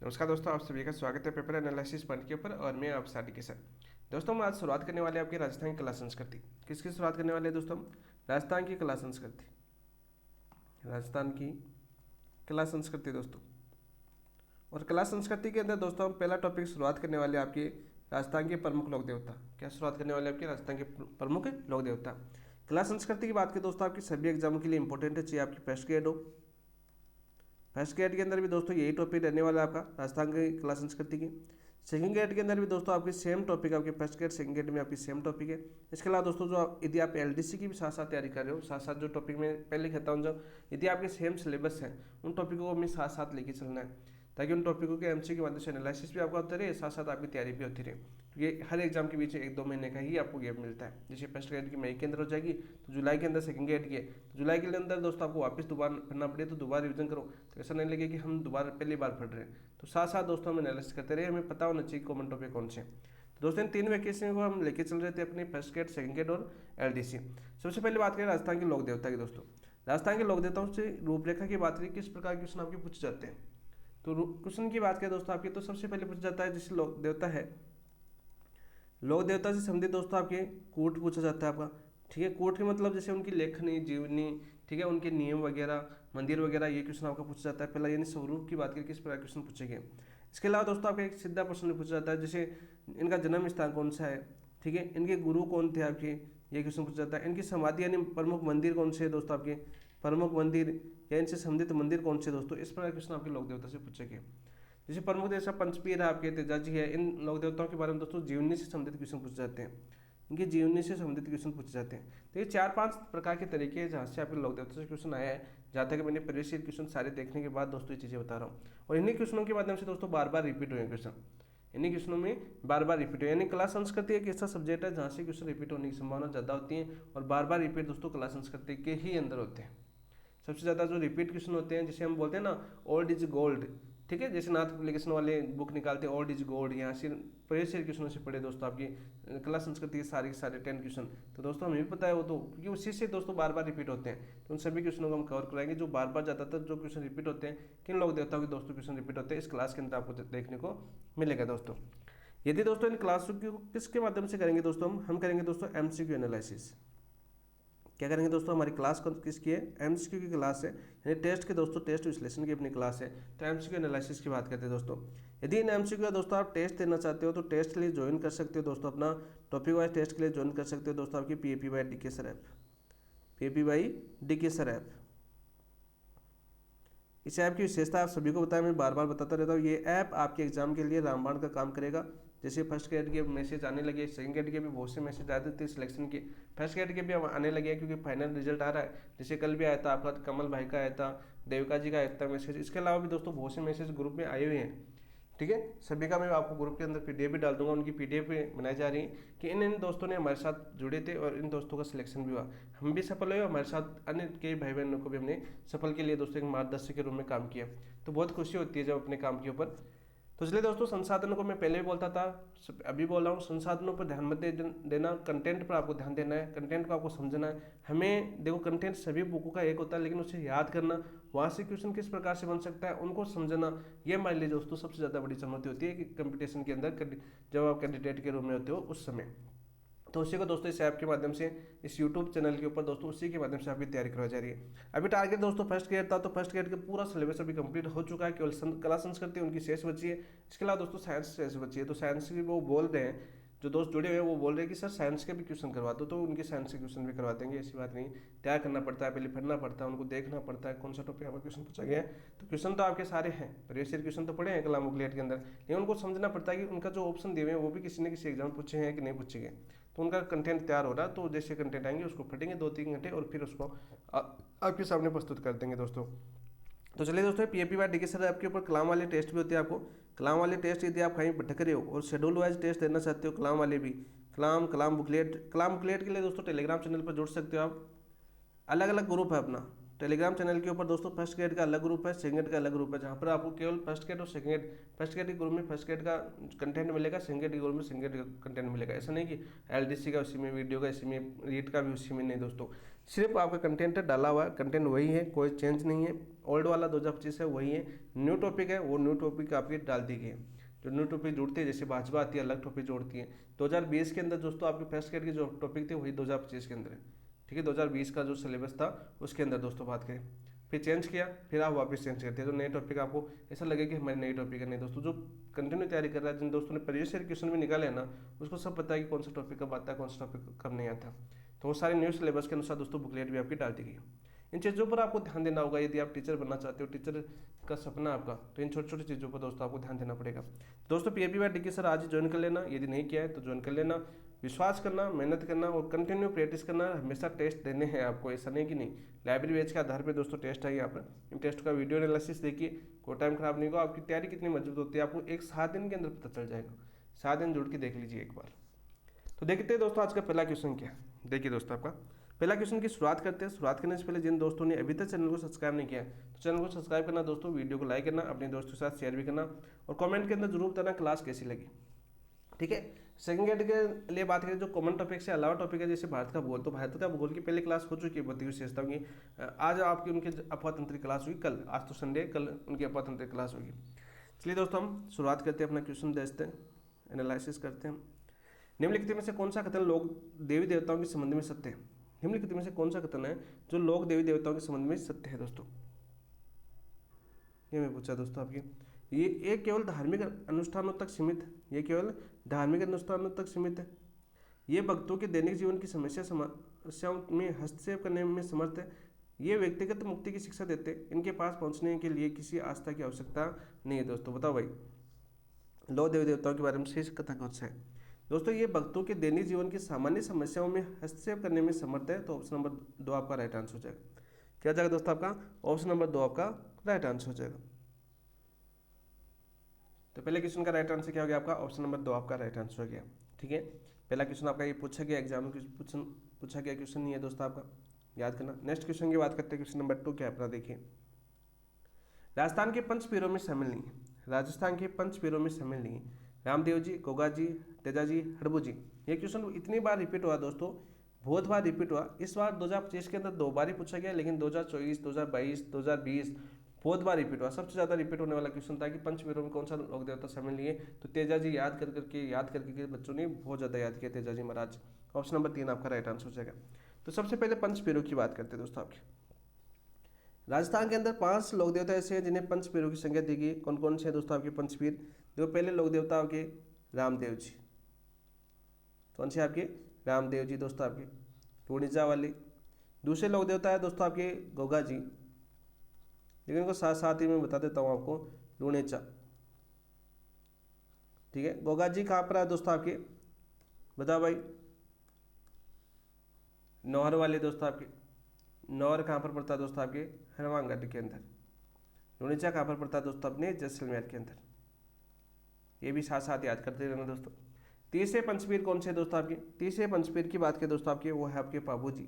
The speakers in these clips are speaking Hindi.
नमस्कार दोस्तों, आप सभी का स्वागत है पेपर एनालिसिस पॉइंट के ऊपर और मैं आप साडी के साथ। दोस्तों हम आज शुरुआत करने वाले हैं आपकी राजस्थान की कला संस्कृति। किसकी शुरुआत करने वाले हैं दोस्तों हम? राजस्थान की कला संस्कृति। राजस्थान की कला संस्कृति दोस्तों। और कला संस्कृति के अंदर दोस्तों हम पहला टॉपिक शुरुआत करने वाले हैं आपके राजस्थान के प्रमुख लोक देवता। क्या शुरुआत करने वाले हैं आपके राजस्थान के प्रमुख लोक देवता। कला संस्कृति की बात करें दोस्तों, आपकी सभी एग्जाम के लिए इंपॉर्टेंट है, चाहिए आपकी फर्स्ट ग्रेड हो। फर्स्ट ग्रेड के अंदर भी दोस्तों यही टॉपिक रहने वाला है आपका राजस्थान की कला संस्कृति की। सेकंड ग्रेड के अंदर भी दोस्तों आपकी सेम टॉपिक, आपके फर्स्ट ग्रेड सेकंड ग्रेड में आपकी सेम टॉपिक है। इसके अलावा दोस्तों यदि आप एलडीसी की भी साथ साथ तैयारी कर रहे हो, साथ साथ जो टॉपिक में पहले कहता हूँ, जो यदि आपके सेम सिलेबस है उन टॉपिकों को हमें साथ साथ लेके चलना है, ताकि उन टॉपिकों के एमसी के माध्यम से एनालिसिस भी आपका होता रहे, साथ साथ आपकी तैयारी भी होती रहे। क्योंकि हर एग्जाम के बीच 1-2 महीने का ही आपको गैप मिलता है। जैसे फर्स्ट ग्रेड की मई के अंदर हो जाएगी, तो जुलाई के अंदर सेकंड ग्रेड की है, तो जुलाई के अंदर दोस्तों आपको वापस दोबारा पढ़ना पड़े, तो दोबारा रिविजन करो, तो ऐसा नहीं लगे कि हम दोबारा पहली बार पढ़ रहे हैं। तो साथ साथ दोस्तों हम एनालिसिस करते रहे, हमें पता होना चाहिए कॉमन टॉपिक कौन से। तो दोस्तों इन 3 वैकेशन को हम लेके चल रहे थे अपनी फर्स्ट ग्रेड, सेकंड ग्रेड और एलडीसी। सबसे पहले बात करें राजस्थान के लोक देवता की दोस्तों। राजस्थान के लोक देवताओं से रूपरेखा की बात करें, किस प्रकार के क्वेश्चन आपके पूछे जाते हैं। तो क्वेश्चन की बात करें दोस्तों आपकी, तो सबसे पहले पूछा जाता है जैसे लोक देवता है, लोक देवता से संबंधित दोस्तों आपके कूट पूछा जाता है आपका। ठीक है, कूट के मतलब जैसे उनकी लेखनी, जीवनी, ठीक है, उनके नियम वगैरह, मंदिर वगैरह, ये क्वेश्चन आपका पूछा जाता है पहला। यानी स्वरूप की बात करें किस प्रकार क्वेश्चन पूछेंगे। इसके अलावा दोस्तों आपका एक सीधा प्रश्न पूछा जाता है, जैसे इनका जन्म स्थान कौन सा है, ठीक है, इनके गुरु कौन थे आपके, ये क्वेश्चन पूछा जाता है। इनकी समाधि यानी प्रमुख मंदिर कौन से है दोस्तों आपके, प्रमुख मंदिर या इनसे संबंधित मंदिर कौन से दोस्तों, इस प्रकार क्वेश्चन आपके लोक देवता से पूछेंगे। जैसे प्रमुख देवता पंचपीर है आपके, तेजाजी है, इन लोक देवताओं के बारे में दोस्तों जीवनी से संबंधित क्वेश्चन पूछे जाते हैं। इनकी जीवनी से संबंधित क्वेश्चन पूछे जाते हैं। तो ये 4-5 प्रकार के तरीके हैं जहाँ से आपके लोक देवता से क्वेश्चन आया है। जहाँ तक मैंने प्रीवियस ईयर क्वेश्चन सारे देखने के बाद दोस्तों ये चीज़ें बता रहा हूँ, और इन्हीं क्वेश्चनों के माध्यम से दोस्तों बार बार रिपीट हुए क्वेश्चन। इन्हीं क्वेश्चनों में बार बार रिपीट हुए, यानी कला संस्कृति एक ऐसा सब्जेक्ट है जहाँ से क्वेश्चन रिपीट होने की संभावना ज़्यादा होती है, और बार बार रिपीट दोस्तों कला संस्कृति के ही अंदर होते हैं। सबसे ज़्यादा जो रिपीट क्वेश्चन होते हैं, जिसे हम बोलते हैं ना ओल्ड इज गोल्ड, ठीक है, जैसे नाथ पब्लिकेशन वाले बुक निकालते हैं ओल्ड इज गोल्ड, यहाँ से प्रीवियस ईयर क्वेश्चनों से पढ़े दोस्तों आपकी कला संस्कृति के सारे 10 क्वेश्चन। तो दोस्तों हमें भी पता है वो, तो क्योंकि उसी से दोस्तों बार बार रिपीट होते हैं, तो उन सभी क्वेश्चनों को हम कवर कराएंगे। जो बार बार ज़्यादातर जो क्वेश्चन रिपीट होते हैं, किन लोक देवताओं के दोस्तों क्वेश्चन रिपीट होते हैं, इस क्लास के अंदर आपको देखने को मिलेगा दोस्तों। यदि दोस्तों इन क्लासों को किसके माध्यम से करेंगे दोस्तों, हम करेंगे दोस्तों एमसीक्यू एनालिसिस। क्या करेंगे दोस्तों, हमारी क्लास किसकी है, एमसीक्यू की क्लास है, यानी टेस्ट के दोस्तों टेस्ट विश्लेषण की अपनी क्लास है। तो एमसीक्यू एनालिसिस की बात करते हैं दोस्तों। यदि इन एमसीक्यू का दोस्तों आप टेस्ट देना चाहते हो, तो टेस्ट के लिए ज्वाइन कर सकते हो दोस्तों, अपना टॉपिक वाइज टेस्ट के लिए ज्वाइन कर सकते हो दोस्तों आपकी PAP by DK sir app. PAP by DK sir app, इस ऐप की विशेषता आप सभी को बताया, मैं बार बार बताता रहता हूँ। ये ऐप आपके एग्जाम के लिए रामबाण का काम करेगा। जैसे फर्स्ट ग्रेड के मैसेज आने लगे, सेकंड ग्रेड के भी बहुत से मैसेज आते थे सिलेक्शन के, फर्स्ट ग्रेड के भी अब आने लगे हैं, क्योंकि फाइनल रिजल्ट आ रहा है। जैसे कल भी आया था आपका, कमल भाई का आया था, देविका जी का आया था मैसेज। इसके अलावा भी दोस्तों बहुत से मैसेज ग्रुप में आए हुए हैं, ठीक है। सभी का मैं आपको ग्रुप के अंदर पीडीएफ भी डाल दूंगा, उनकी पीडीएफ बनाई जा रही है कि इन दोस्तों ने हमारे साथ जुड़े थे और इन दोस्तों का सिलेक्शन भी हुआ, हम भी सफल हुए, हमारे साथ अन्य कई भाई बहनों को भी हमने सफल के लिए दोस्तों एक मार्गदर्शक के रूप में काम किया। तो बहुत खुशी होती है जब अपने काम के ऊपर। तो इसलिए दोस्तों संसाधनों को मैं पहले भी बोलता था, अभी बोल रहा हूँ, संसाधनों पर ध्यान मत देना, कंटेंट पर आपको ध्यान देना है, कंटेंट को आपको समझना है। हमें देखो कंटेंट सभी बुकों का एक होता है, लेकिन उसे याद करना, वहाँ से क्वेश्चन किस प्रकार से बन सकता है उनको समझना, ये हमारे लिए दोस्तों सबसे ज़्यादा बड़ी चुनौती होती है कि कंपटीशन के अंदर जब आप कैंडिडेट के रूप में होते हो उस समय। तो उसी को दोस्तों इस ऐप के माध्यम से, इस यूट्यूब चैनल के ऊपर दोस्तों उसी के माध्यम से आपकी तैयारी करवाई जा रही है। अभी टारगेट दोस्तों फर्स्ट ग्रेड था, तो फर्स्ट ग्रेड का पूरा सिलेबस अभी कंप्लीट हो चुका है, केवल कला संस्कृति उनकी शेष बची है। इसके अलावा दोस्तों साइंस शेष बची है, तो साइंस की वो बोल रहे हैं, जो दोस्त जुड़े हुए हैं वो बोल रहे हैं कि सर साइंस के भी क्वेश्चन करवा दो, तो उनके साइंस के क्वेश्चन भी करवा देंगे, ऐसी बात नहीं। तैयार करना पड़ता है, पहले पढ़ना पड़ता है, उनको देखना पड़ता है कौन सा टॉपिक आपका क्वेश्चन पूछा गया है। तो क्वेश्चन तो आपके सारे हैं, प्रीवियस ईयर क्वेश्चन तो पढ़े हैं कला बुकलेट के अंदर, लेकिन उनको समझना पड़ता है कि उनका जो ऑप्शन दिए हुए हैं वो भी किसी न किसी एग्जाम पूछे हैं कि नहीं पूछे गए। तो उनका कंटेंट तैयार हो रहा है, तो जैसे कंटेंट आएंगे उसको पढ़ेंगे 2-3 घंटे और फिर उसको आपके सामने प्रस्तुत कर देंगे दोस्तों। तो चलिए दोस्तों, पीएपी बाय डीके सर आपके ऊपर कलाम वाले टेस्ट भी होते हैं। आपको कलाम वाले टेस्ट यदि आप कहीं भटक रहे हो और शेड्यूल वाइज टेस्ट देना चाहते हो, कलाम वाले भी, कलाम बुकलेट के लिए दोस्तों टेलीग्राम चैनल पर जुड़ सकते हो आप। अलग अलग ग्रुप है अपना टेलीग्राम चैनल के ऊपर दोस्तों, फर्स्ट ग्रेड का अलग ग्रुप है, सेकंड ग्रेड का अलग ग्रुप है, जहाँ पर आपको केवल फर्स्ट ग्रेड और सेकंड ग्रेड, फर्स्ट ग्रेड के ग्रुप में फर्स्ट ग्रेड का कंटेंट मिलेगा, सेकंड ग्रेड के ग्रुप में सेकंड ग्रेड का कंटेंट मिलेगा। ऐसा नहीं कि एलडीसी का उसी में, वीडियो का इसी में, रीट का भी उसी में, नहीं दोस्तों। सिर्फ आपका कंटेंट डाला हुआ है, कंटेंट वही है, कोई चेंज नहीं है। ओल्ड वाला 2025 है वही है, न्यू टॉपिक है वो न्यू टॉपिक आपकी डाल दी गई है। जो न्यू टॉपिक जुड़ती है, जैसे भाजपा आती है अलग टॉपिक जोड़ती है। 2020 के अंदर दोस्तों आपके फर्स्ट ईयर की जो टॉपिक थे वही 2025 के अंदर है। ठीक है, 2020 का जो सिलेबस था उसके अंदर दोस्तों बात करें, फिर चेंज किया, फिर आप वापस चेंज करते हैं तो नए टॉपिक आपको ऐसा लगे कि हमारी नई टॉपिक है। नहीं दोस्तों, जो कंटिन्यू तैयारी कर रहा है, जिन दोस्तों ने प्रीवियस ईयर क्वेश्चन भी निकाले हैं ना, उसको सब पता है कि कौन सा टॉपिक कब आता है, कौन सा टॉपिक कब नहीं आता। तो वो सारे न्यू सिलेबस के अनुसार दोस्तों बुकलेट भी आपकी डाल दी गई है। इन चीज़ों पर आपको ध्यान देना होगा। यदि आप टीचर बनना चाहते हो, टीचर का सपना आपका, तो इन छोटी छोटी चीज़ों पर दोस्तों आपको ध्यान देना पड़ेगा। दोस्तों PAPY सर आज ही ज्वाइन कर लेना, यदि नहीं किया है तो ज्वाइन कर लेना। विश्वास करना, मेहनत करना और कंटिन्यू प्रैक्टिस करना। हमेशा टेस्ट देने हैं आपको, ऐसा नहीं कि नहीं। लाइब्रेरी बैच के आधार पर दोस्तों टेस्ट है यहाँ पर। इन टेस्ट का वीडियो एनालिसिस देखिए, कोई टाइम खराब नहीं होगा। आपकी तैयारी कितनी मजबूत होती है आपको एक 7 दिन के अंदर पता चल जाएगा। 7 दिन जुड़ के देख लीजिए एक बार। तो देखते हैं दोस्तों आज का पहला क्वेश्चन क्या है। देखिए दोस्तों, आपका पहला क्वेश्चन की शुरुआत करते हैं। शुरुआत करने से पहले जिन दोस्तों ने अभी तक चैनल को सब्सक्राइब नहीं किया तो चैनल को सब्सक्राइब करना दोस्तों, वीडियो को लाइक करना, अपने दोस्तों के साथ शेयर भी करना और कमेंट के अंदर जरूर बताना क्लास कैसी लगी। ठीक है, सेकंड ग्रेड के लिए बात करें, जो कॉमन टॉपिक से अलावा टॉपिक है, जैसे भारत का भूगोल, तो भारत का भूगोल की पहले क्लास हो चुकी है भौतिक विशेषताओं की। आज आपकी उनके अफवातंत्र क्लास हुई, कल, आज तो संडे, कल उनकी अफवातंत्र क्लास होगी। चलिए दोस्तों, हम शुरुआत करते हैं, अपना क्वेश्चन देखते हैं, एनालिसिस करते हैं। निम्नलिखित में से कौन सा कथन लोग देवी देवताओं के संबंध में सत्य है? निम्नलिखित में से कौन सा कथन है जो लोग देवी देवताओं के संबंध में सत्य है दोस्तों? ये मैं पूछा दोस्तों आपकी। ये केवल धार्मिक अनुष्ठानों तक सीमित है, ये केवल धार्मिक अनुष्ठानों तक सीमित है। ये भक्तों के दैनिक जीवन की समस्याओं में हस्तक्षेप करने में समर्थ है। ये व्यक्तिगत मुक्ति की शिक्षा देते हैं। इनके पास पहुंचने के लिए किसी आस्था की आवश्यकता नहीं है। दोस्तों बताओ भाई, लोग देवी देवताओं के बारे में सही कथन कौन सा है? दोस्तों ये भक्तों के दैनिक जीवन की सामान्य समस्याओं में हस्तक्षेप करने में समर्थ है। तो ऑप्शन नंबर 2 आपका राइट आंसर हो जाएगा। क्या जाएगा दोस्तों आपका? ऑप्शन नंबर 2 आपका राइट आंसर हो जाएगा। तो पहले क्वेश्चन का राइट आंसर क्या हो गया आपका? ऑप्शन नंबर 2 आपका राइट आंसर हो गया। ठीक है, पहला क्वेश्चन आपका ये पूछा गया एग्जाम में, पूछा गया क्वेश्चन नहीं है दोस्तों, आपका याद करना। नेक्स्ट क्वेश्चन की बात करते हैं, क्वेश्चन नंबर 2 क्या है अपना देखिए। राजस्थान के पंच पीरों में शामिल नहीं है, राजस्थान के पंच पीरों में शामिल नहीं है। रामदेव जी, गोगा जी, तेजा जी, हड़बू जी। ये क्वेश्चन इतनी बार रिपीट हुआ दोस्तों, बहुत बार रिपीट हुआ। इस बार 2025 के अंदर 2 बार ही पूछा गया, लेकिन 2024, 2022, 2020 बहुत बार रिपीट हुआ। सबसे ज़्यादा रिपीट होने वाला क्वेश्चन था कि पंचवीरों में कौन सा लोक देवता शामिल नहीं है। तो तेजा जी याद करके बच्चों ने बहुत ज़्यादा याद किया, तेजा जी महाराज। ऑप्शन नंबर 3 आपका राइट आंसर हो जाएगा। तो सबसे पहले पंचपीरों की बात करते हैं दोस्तों आपके। राजस्थान के अंदर 5 लोक देवता ऐसे हैं जिन्हें पंचपीरों की संज्ञा दी गई। कौन कौन से हैं दोस्तों आपके पंचपीर? जो पहले लोक देवता आपके रामदेव जी। कौन से आपके? रामदेव जी दोस्तों आपके टूणिजा वाले। दूसरे लोक देवता है दोस्तों आपके गोगा जी, लेकिन इनको साथ साथ ही मैं बता देता हूँ आपको, लूणेचा। ठीक है, गोगा जी कहाँ पर है दोस्तों आपके? बताओ भाई। नौहर वाले दोस्तों आपके, नौहर कहाँ पर पड़ता है दोस्तों आपके? हनुमानगढ़ के अंदर। लूणीचा कहाँ पर पड़ता है दोस्तों अपने? जैसलमेर के अंदर। ये भी साथ साथ याद करते रहना दोस्तों। तीसरे पंचपीर कौन से दोस्तों आपके? तीसरे पंचपीर की बात करें दोस्तों आपके, वो है आपके पाबू जी,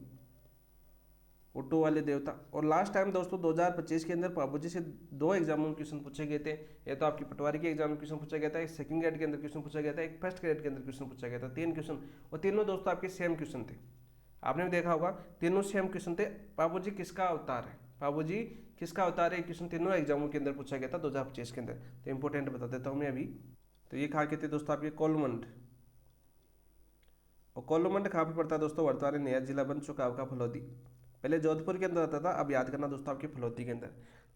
उट्टू वाले देवता। और लास्ट टाइम दोस्तों 2025 के अंदर पाबू जी से 2 एग्जाम में क्वेश्चन पूछे गए थे। ये तो आपकी पटवारी के एग्जाम में क्वेश्चन पूछा गया था, एक सेकंड ग्रेड के अंदर क्वेश्चन पूछा गया था, एक फर्स्ट ग्रेड के अंदर क्वेश्चन पूछा गया था। 3 क्वेश्चन, और तीनों दोस्तों आपके सेम क्वेश्चन थे। आपने भी देखा होगा, तीनों सेम क्वेश्चन थे। पाबू जी किसका अवतार है? पाबू जी किसका अवतार है? क्वेश्चन तीनों एग्जामों के अंदर पूछा गया था 2025 के अंदर। तो इंपॉर्टेंट बता देता हूँ मैं अभी। तो ये कहाँ के थे दोस्तों आपके? कोलमंड। और कोलमंड कहाँ पर पड़ता है दोस्तों? वर्तमान में नया जिला बन चुका आपका फलोदी। पहले जोधपुर के अंदर आता था, अब याद करना दोस्तों आपके फलोदी के अंदर।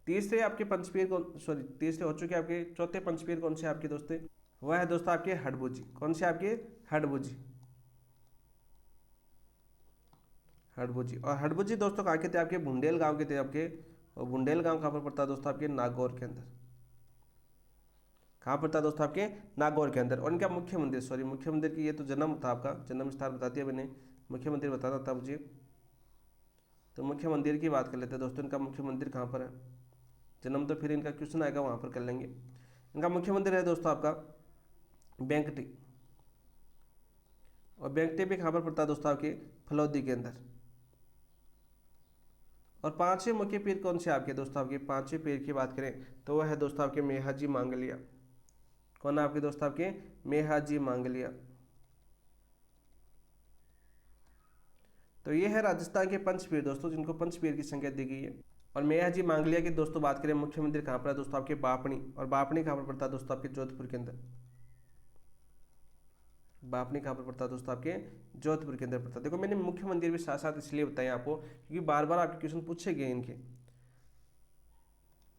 तीसरे आपके पंचपीर कौन, सॉरी तीसरे हो चुके आपके। चौथे पंचपीर कौन से आपके दोस्तों? वह है दोस्तों आपके हड़बू जी। कौन से आपके? हड़बू जी। हड़बू जी। और हड़बू जी दोस्तों कहाँ के थे? आपके बुंडेल गांव के थे आपके। और बुंडेल गांव कहाँ पर पड़ता है दोस्तों आपके? नागौर के अंदर। कहाँ पड़ता है दोस्तों आपके? नागौर के अंदर। और इनका मुख्य मंदिर, सॉरी मुख्य मंदिर की, ये तो जन्म था आपका, जन्म स्थान बता दिया मैंने, मुख्य मंदिर बताना था मुझे। तो मुख्य मंदिर की बात कर लेते हैं दोस्तों। इनका मुख्य मंदिर कहाँ पर है? जन्म तो फिर इनका क्वेश्चन आएगा, वहाँ पर कर लेंगे। इनका मुख्य मंदिर है दोस्तों आपका बेंकटी। और बेंकटी भी कहाँ पर पड़ता है दोस्तों आपके? फलौदी के अंदर। और 5वें मुख्य पीर कौन से आपके दोस्तों? आपके 5वें पीर की बात करें तो वह है दोस्तों आपके मेहाजी मांगलिया। कौन है आपके दोस्तों आपके? मेहाजी मांगलिया। तो ये है राजस्थान के पंचपीर दोस्तों, जिनको पंचपीर की संख्या दी गई है। और मेयाजी मांगलिया की दोस्तों बात करें, मुख्य मंदिर कहाँ पर है दोस्तों आपके बापणी, और बापणी कहाँ पर पड़ता है दोस्तों आपके जोधपुर के अंदर। बापनी कहाँ पर पड़ता है दोस्तों आपके जोधपुर के अंदर पड़ता है। देखो मैंने मुख्य मंदिर भी साथ साथ इसलिए बताया आपको क्योंकि बार बार आपके क्वेश्चन पूछे गए इनके।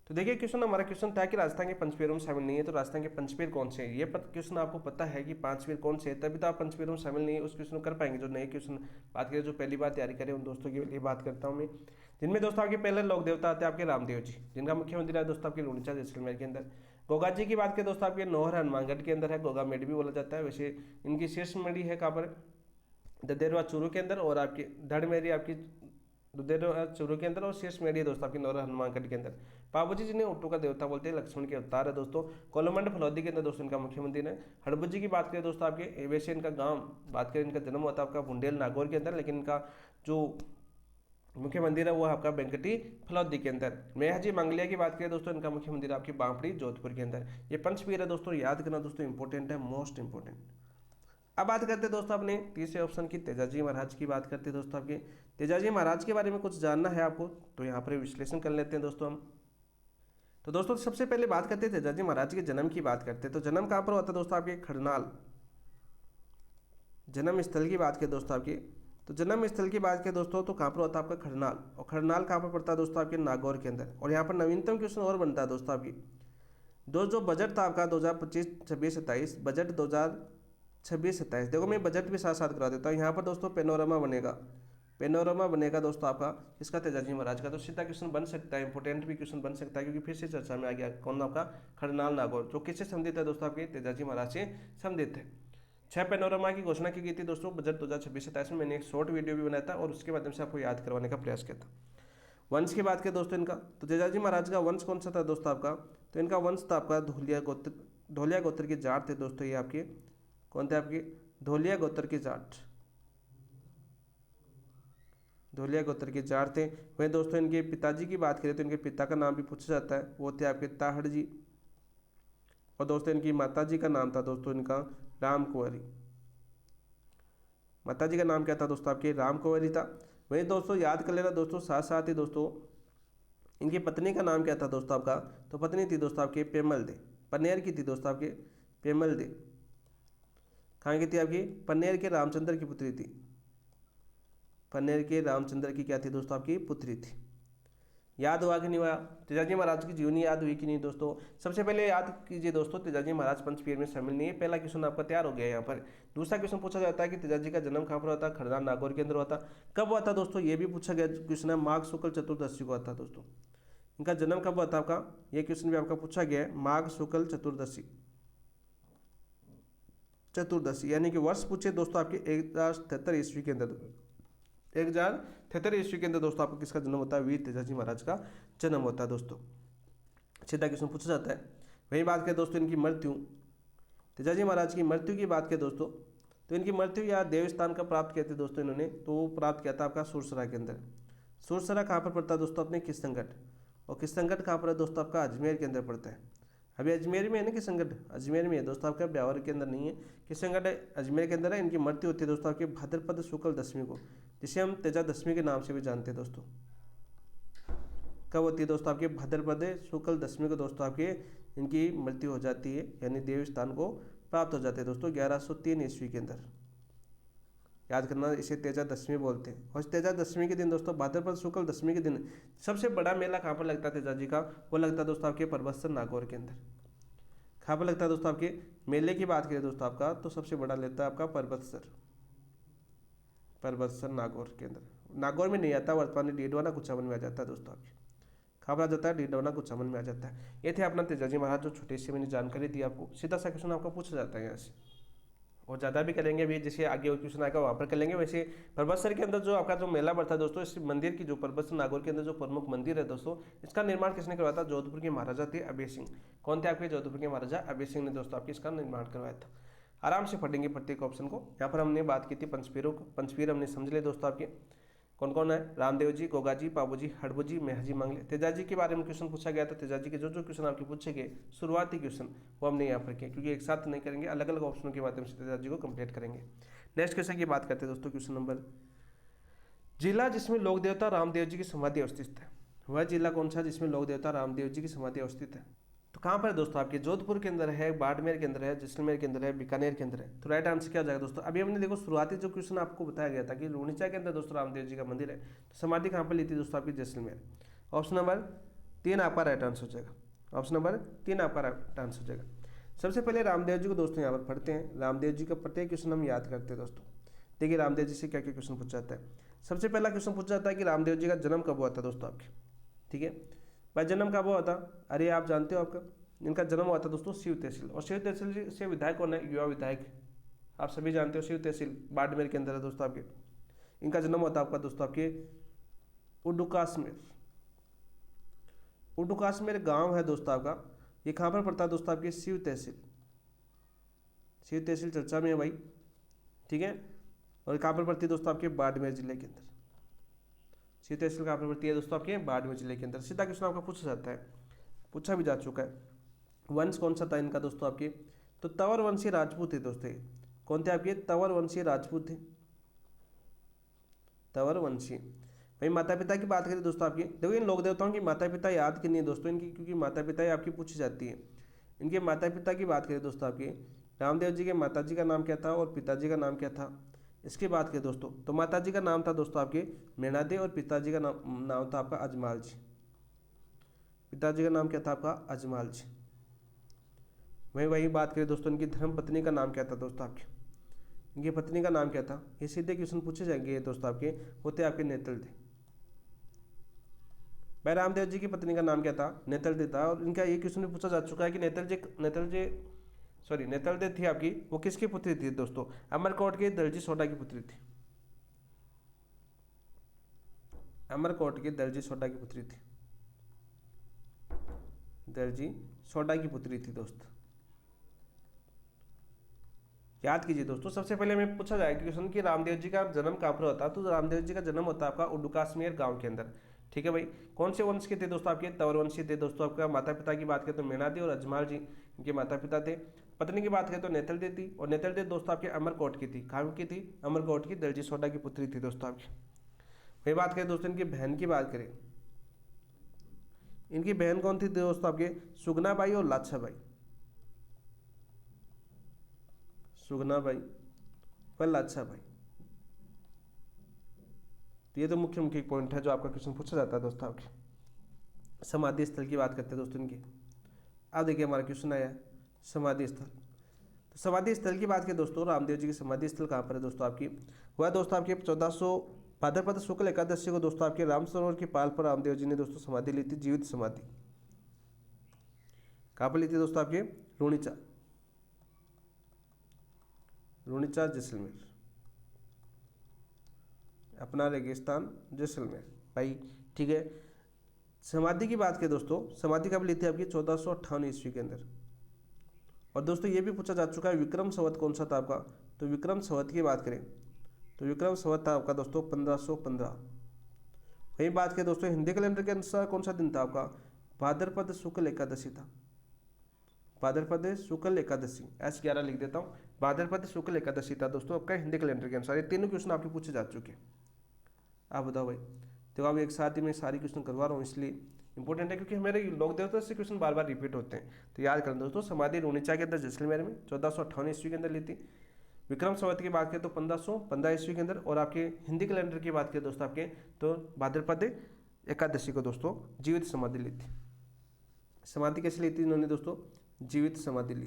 तो देखिए क्वेश्चन हमारा क्वेश्चन था कि राजस्थान के पंचपीरों में शामिल नहीं है, तो राजस्थान के पंचपीर कौन से हैं, ये क्वेश्चन आपको पता है कि पांचपीर कौन से है, तभी तो आप पंचपीरों में शामिल नहीं है उस क्वेश्चन को कर पाएंगे। जो नए क्वेश्चन बात करें, जो पहली बार तैयारी करें उन दोस्तों के लिए बात करता हूँ मैं, जिनमें दोस्तों आपके पहले लोक देवता आते हैं आपके रामदेव जी, जिनका मुख्य मंदिर है दोस्तों आपके लुणिचा जैसलमेर के अंदर। गोगा जी की बात करें दोस्तों आपके नौहर हनुमानगढ़ के अंदर है, गोगा मेड भी बोला जाता है। वैसे इनकी शीर्ष मड़ी है कहाँ पर, ददेरवा चूरू के अंदर, और आपकी धड़ मेरी आपकी दुदेरवा चूरू के अंदर, और शेष मेड़ी है दोस्तों आपकी नौरा हनुमानगढ़ के अंदर। बाबूजी जिन्हें उट्टू का देवता बोलते हैं, लक्ष्मण के अवतार है दोस्तों। कोलमंड फलौदी के अंदर दोस्तों इनका मुख्य मंदिर है। हड़बू जी की बात करें दोस्तों आपके, वैसे इनका गांव बात करें, इनका जन्म होता है आपका बुंडेल नागौर के अंदर, लेकिन इनका जो मुख्य मंदिर है वो आपका वेंकटी फलौदी के अंदर। मेयाजी मांगलिया की बात करें दोस्तों, इनका मुख्य मंदिर आपकी बांपड़ी जोधपुर के अंदर। ये पंचपीर है दोस्तों, याद करना दोस्तों इंपॉर्टेंट है, मोस्ट इंपॉर्टेंट। अब बात करते हैं दोस्तों अपने तीसरे ऑप्शन की, तेजाजी महाराज की बात करते हैं दोस्तों आपके। तेजाजी महाराज के बारे में कुछ जानना है आपको, तो यहाँ पर विश्लेषण कर लेते हैं दोस्तों हम। तो दोस्तों सबसे पहले बात करते हैं तेजाजी महाराज के जन्म की बात करते हैं। तो जन्म कहाँ पर होता है दोस्तों आपके खरनाल, जन्म स्थल की बात करें दोस्तों आपकी, तो जन्म स्थल की बात करें दोस्तों तो कहाँ पर होता है आपका खरनाल, और खरनाल कहाँ पर पड़ता है दोस्तों आपके नागौर के अंदर। और यहाँ पर नवीनतम क्वेश्चन और बनता है दोस्तों आपकी, जो बजट था आपका 2025-26-27, बजट 2026-27, देखो मैं बजट भी साथ साथ करा देता हूँ। यहाँ पर दोस्तों पेनोरामा बनेगा, पेनोरामा बनेगा दोस्तों आपका इसका तेजाजी महाराज का। तो सीधा क्वेश्चन बन सकता है, इंपोर्टेंट भी क्वेश्चन बन सकता है, क्योंकि फिर से चर्चा में आ गया कौन आपका खरनाल नागौर, जो किससे संबंधित है दोस्तों आपके तेजाजी महाराज से संबंधित है। 6 पेनोरामा की घोषणा की गई थी दोस्तों बजट 2026-27 में। मैंने एक शॉर्ट वीडियो भी बनाया था और उसके माध्यम से आपको याद करवाने का प्रयास किया था। वंश की बात करें दोस्तों इनका, तो तेजाजी महाराज का वंश कौन सा था दोस्तों आपका, तो इनका वंश था आपका धोलिया गोत्र के जाट थे दोस्तों। ये आपके कौन थे, आपके धोलिया गोत्र के जाट, धोलिया गोत्र के जाट थे। वहीं दोस्तों इनके पिताजी की बात करें तो इनके पिता का नाम भी पूछा जाता है, वो थे आपके ताहड़ जी। और दोस्तों इनकी माता जी का नाम था दोस्तों इनका राम कुंवरी, माता जी का नाम क्या था दोस्तों आपके राम कुंवरी था। वहीं दोस्तों याद कर लेना दोस्तों, साथ साथ ही दोस्तों इनकी पत्नी का नाम क्या था दोस्तों आपका, तो पत्नी थी दोस्तों आपके पेमल दे, पन्नेर की थी दोस्तों आपके पेमल दे। कहाँ की थी आपकी, पन्नेर के रामचंद्र की पुत्री थी, पन्नेर के रामचंद्र की क्या थी दोस्तों आपकी पुत्री थी। याद हुआ कि नहीं हुआ, तेजाजी महाराज की जीवनी याद हुई कि नहीं दोस्तों। सबसे पहले याद कीजिए दोस्तों, तेजाजी महाराज पंचपीर में शामिल नहीं है, पहला क्वेश्चन आपका तैयार हो गया यहाँ पर। दूसरा क्वेश्चन पूछा जाता है कि तेजाजी का जन्म कहाँ पर होता है, खरनाल नागौर के अंदर होता। कब हुआ था दोस्तों, ये भी पूछा गया क्वेश्चन है, माघ शुक्ल चतुर्दशी को हुआ था दोस्तों। इनका जन्म कब हुआ था आपका, ये क्वेश्चन भी आपका पूछा गया है, माघ शुक्ल चतुर्दशी, चतुर्दशी यानी कि वर्ष पूछे दोस्तों आपके 1073 ईस्वी के अंदर, 1073 ईस्वी के अंदर दोस्तों आपको किसका जन्म होता है, वीर तेजाजी महाराज का जन्म होता है दोस्तों। सीधा क्वेश्चन पूछा जाता है। वही बात करें दोस्तों इनकी मृत्यु, तेजाजी महाराज की मृत्यु की बात करें दोस्तों, तो इनकी मृत्यु या देवस्थान का प्राप्त किया था दोस्तों इन्होंने, तो वो प्राप्त किया था आपका सुरसरा के अंदर। सुरसरा कहाँ पर पड़ता है दोस्तों अपने किशनगढ़, और किशनगढ़ कहाँ पर है दोस्तों आपका अजमेर के अंदर पड़ता है। अभी अजमेर में है ना किशनगढ़, अजमेर में है दोस्तों आपका, ब्यावर के अंदर नहीं है, किशनगढ़ अजमेर के अंदर है। इनकी मृत्यु होती है दोस्तों आपके भाद्रपद शुक्ल दशमी को, जिसे हम तेजा दशमी के नाम से भी जानते हैं दोस्तों। कब होती है दोस्तों आपके भाद्रपद शुक्ल दशमी को दोस्तों आपके इनकी मृत्यु हो जाती है, यानी देव स्थान को प्राप्त हो जाते हैं दोस्तों 1103 ईस्वी के अंदर। याद करना, इसे तेजा दशमी बोलते हैं। और तेजा दशमी के दिन दोस्तों, भाद्रपद शुक्ल दशमी के दिन सबसे बड़ा मेला कहाँ पर लगता है तेजा जी का, वो लगता है दोस्तों आपके परबतसर नागौर के अंदर। कहाँ पर लगता है दोस्तों आपके, मेले की बात करें दोस्तों आपका, तो सबसे बड़ा लेता है आपका परबतसर, परबतसर नागौर के अंदर। नागौर में नहीं आता, वर्तमान में डीडवाना कुचामन में आ जाता है दोस्तों आपके। कहाँ पर आ जाता है, डीडवाना कुचामन में आ जाता है। ये थे अपना तेजाजी महाराज, जो छोटे से मैंने जानकारी दी आपको। सीधा सा क्वेश्चन आपका पूछा जाता है यहाँ से, और ज़्यादा भी करेंगे अभी, जैसे आगे और क्वेश्चन आएगा वहाँ पर कर लेंगे। वैसे परबतसर के अंदर जो आपका जो मेला बढ़ता है दोस्तों, इस मंदिर की जो परबतसर नागौर के अंदर जो प्रमुख मंदिर है दोस्तों, इसका निर्माण किसने करवाया था, जोधपुर के महाराजा थे अभय सिंह। कौन थे आपके, जोधपुर के महाराजा अभय सिंह ने दोस्तों आपके इसका निर्माण करवाया था। आराम से पढ़ेंगे प्रत्येक ऑप्शन को। यहाँ पर हमने बात की थी पंचपीरों को, पंचपीर हमने समझ लिए दोस्तों आपके कौन कौन है, रामदेव जी, गोगा जी, पाबू जी, हड़बू जी, मेहाजी मांगले। तेजाजी के बारे में क्वेश्चन पूछा गया था, तेजाजी के जो क्वेश्चन आपके पूछे गए शुरुआती क्वेश्चन वो हमने यहाँ पर किए, क्योंकि एक साथ नहीं करेंगे, अलग अलग ऑप्शनों के माध्यम से तेजाजी को कंप्लीट करेंगे। नेक्स्ट क्वेश्चन की बात करते हैं दोस्तों, क्वेश्चन नंबर जिला जिसमें लोक देवता रामदेव जी की समाधि अवस्थित है, वह जिला कौन सा जिसमें लोक देवता रामदेव जी की समाधि अवस्थित है? तो कहाँ पर है दोस्तों? आपके जोधपुर के अंदर है, बाड़मेर के अंदर है, जैसलमेर के अंदर है, बीकानेर के अंदर है। तो राइट आंसर क्या हो जाएगा दोस्तों? अभी हमने देखो शुरुआती जो क्वेश्चन आपको बताया गया था कि लुणिचा के अंदर दोस्तों रामदेव जी का मंदिर है, तो समाधि कहाँ पर ली थी दोस्तों? आपकी जैसलमेर। ऑप्शन नंबर 3 आपका राइट आंसर हो जाएगा। ऑप्शन नंबर 3 आपका राइट आंसर हो जाएगा। सबसे पहले रामदेव जी को दोस्तों यहाँ पर पढ़ते हैं। रामदेव जी का प्रत्येक क्वेश्चन हम याद करते हैं दोस्तों। देखिए रामदेव जी से क्या क्या क्वेश्चन पूछा जाता है। सबसे पहला क्वेश्चन पूछा जाता है कि रामदेव जी का जन्म कब हुआ था दोस्तों आपके? ठीक है भाई, जन्म कब हुआ था? अरे आप जानते हो आपका इनका जन्म हुआ था दोस्तों शिव तहसील। और शिव तहसील से विधायक कौन है? युवा विधायक, आप सभी जानते हो, शिव तहसील बाड़मेर के अंदर है दोस्तों आपके। इनका जन्म हुआ था आपका दोस्तों आपके उडुकासमेर। उडुकासमेर गांव है दोस्तों आपका, ये कहाँ पर पड़ता है दोस्तों? आपके शिव तहसील। शिव तहसील चर्चा में है भाई, ठीक है। और कहाँ पर पड़ती है दोस्तों? आपके बाड़मेर जिले के अंदर। शिव तहसील कहाँ पर पड़ती है दोस्तों? आपके बाड़मेर जिले के अंदर। सीधा क्वेश्चन आपका पूछा जाता है, पूछा भी जा चुका है। वंश कौन सा था इनका दोस्तों आपके? तो तंवर वंशीय राजपूत थे दोस्तों। कौन थे आपके? तंवर वंशीय राजपूत थे, तंवर वंशीय। भाई माता पिता की बात करें दोस्तों आपकी, देखो इन लोक देवताओं की माता पिता याद करनी है दोस्तों इनकी, क्योंकि माता पिता ही आपकी पूछी जाती है। इनके माता पिता की बात करें दोस्तों आपकी, रामदेव जी के माता जी का नाम क्या था और पिताजी का नाम क्या था? इसकी बात करें दोस्तों तो माता जी का नाम था दोस्तों आपके मेणादे और पिताजी का नाम था आपका अजमाल जी। पिताजी का नाम क्या था आपका? अजमाल जी। वही बात करें दोस्तों, इनकी धर्म पत्नी का नाम क्या था दोस्तों आपके? इनकी पत्नी का नाम क्या था? ये सीधे क्वेश्चन पूछे जाएंगे दोस्तों आपके, होते आपके नेतल थे। भाई रामदेव जी की पत्नी का नाम क्या था? नेतल दे था। और इनका ये क्वेश्चन भी पूछा जा चुका है कि नेतल दे थी आपकी, वो किसकी पुत्री थी दोस्तों? अमरकोट के दलजी सोडा की पुत्री थी। अमरकोट की दलजी सोडा की पुत्री थी, दलजी सोडा की पुत्री थी दोस्त। याद कीजिए दोस्तों, सबसे पहले हमें पूछा जाएगा क्वेश्चन कि रामदेव जी का जन्म कहाँ पर होता है? तो रामदेव जी का जन्म होता है आपका उडुकासमेर गांव के अंदर। ठीक है भाई, कौन से वंश के थे दोस्तों आपके? तंवर वंशी थे दोस्तों। आपका माता पिता की बात करें तो मेणादे और अजमाल जी इनके माता पिता थे। पत्नी की बात करें तो नेतल दे थी, और नेतल दे दोस्तों आपके अमरकोट की थी। कहाँ की थी? अमरकोट की दलजी सोडा की पुत्री थी दोस्तों आपकी। वही बात करें दोस्तों इनकी बहन की बात करें, इनकी बहन कौन थी दोस्तों आपके? सुगना बाई और लाछा बाई। सुगना बाई और लाछा बाई। तो ये तो मुख्य मुख्य पॉइंट है जो आपका क्वेश्चन पूछा जाता है दोस्तों आपके। समाधि स्थल की बात करते हैं दोस्तों इनकी। अब देखिए हमारा क्वेश्चन आया है समाधि स्थल। तो समाधि स्थल की बात करें दोस्तों, रामदेव जी की समाधि स्थल कहाँ पर है दोस्तों आपकी? वह दोस्तों आपके 1400 भाद्रपद शुक्ल एकादशी को दोस्तों आपके राम सरोवर की पाल पर रामदेव जी ने दोस्तों समाधि ली थी, जीवित समाधि। कहाँ पर ली थी दोस्तों आपके? लुणिचा, लुणिचा जैसलमेर, अपना रेगिस्तान जैसलमेर भाई। ठीक है, समाधि की बात करें दोस्तों, समाधि कब ली थी आपकी? 1458 ईस्वी के अंदर। और दोस्तों ये भी पूछा जा चुका है विक्रम संवत कौन सा था आपका? तो विक्रम संवत की बात करें तो विक्रम संवत था आपका दोस्तों 1515। वही बात करें दोस्तों हिंदी कैलेंडर के अनुसार कौन सा दिन था आपका? भाद्रपद शुक्ल एकादशी था। भाद्रपद शुक्ल एकादशी, S11 लिख देता हूँ। भाद्रपद शुक्ल एकादशी था दोस्तों आपका हिंदी कैलेंडर के अनुसार। ये तीनों क्वेश्चन आपके पूछे जा चुके हैं। आप बताओ भाई, तो अब एक साथ ही मैं सारी क्वेश्चन करवा रहा हूँ, इसलिए इंपॉर्टेंट है, क्योंकि हमारे लोक देवता से क्वेश्चन बार बार रिपीट होते हैं। तो याद करें दोस्तों, समाधि लुणिचा के अंदर जैसलमेर में 1458 ईस्वी के अंदर ली थी। विक्रम संवत की बात करें तो 1515 ईस्वी के अंदर। और आपके हिंदी कैलेंडर की बात करें दोस्तों आपके तो भाद्रपद एकादशी को दोस्तों जीवित समाधि ली थी। समाधि कैसे ली थी इन्होंने दोस्तों? जीवित समाधि ली।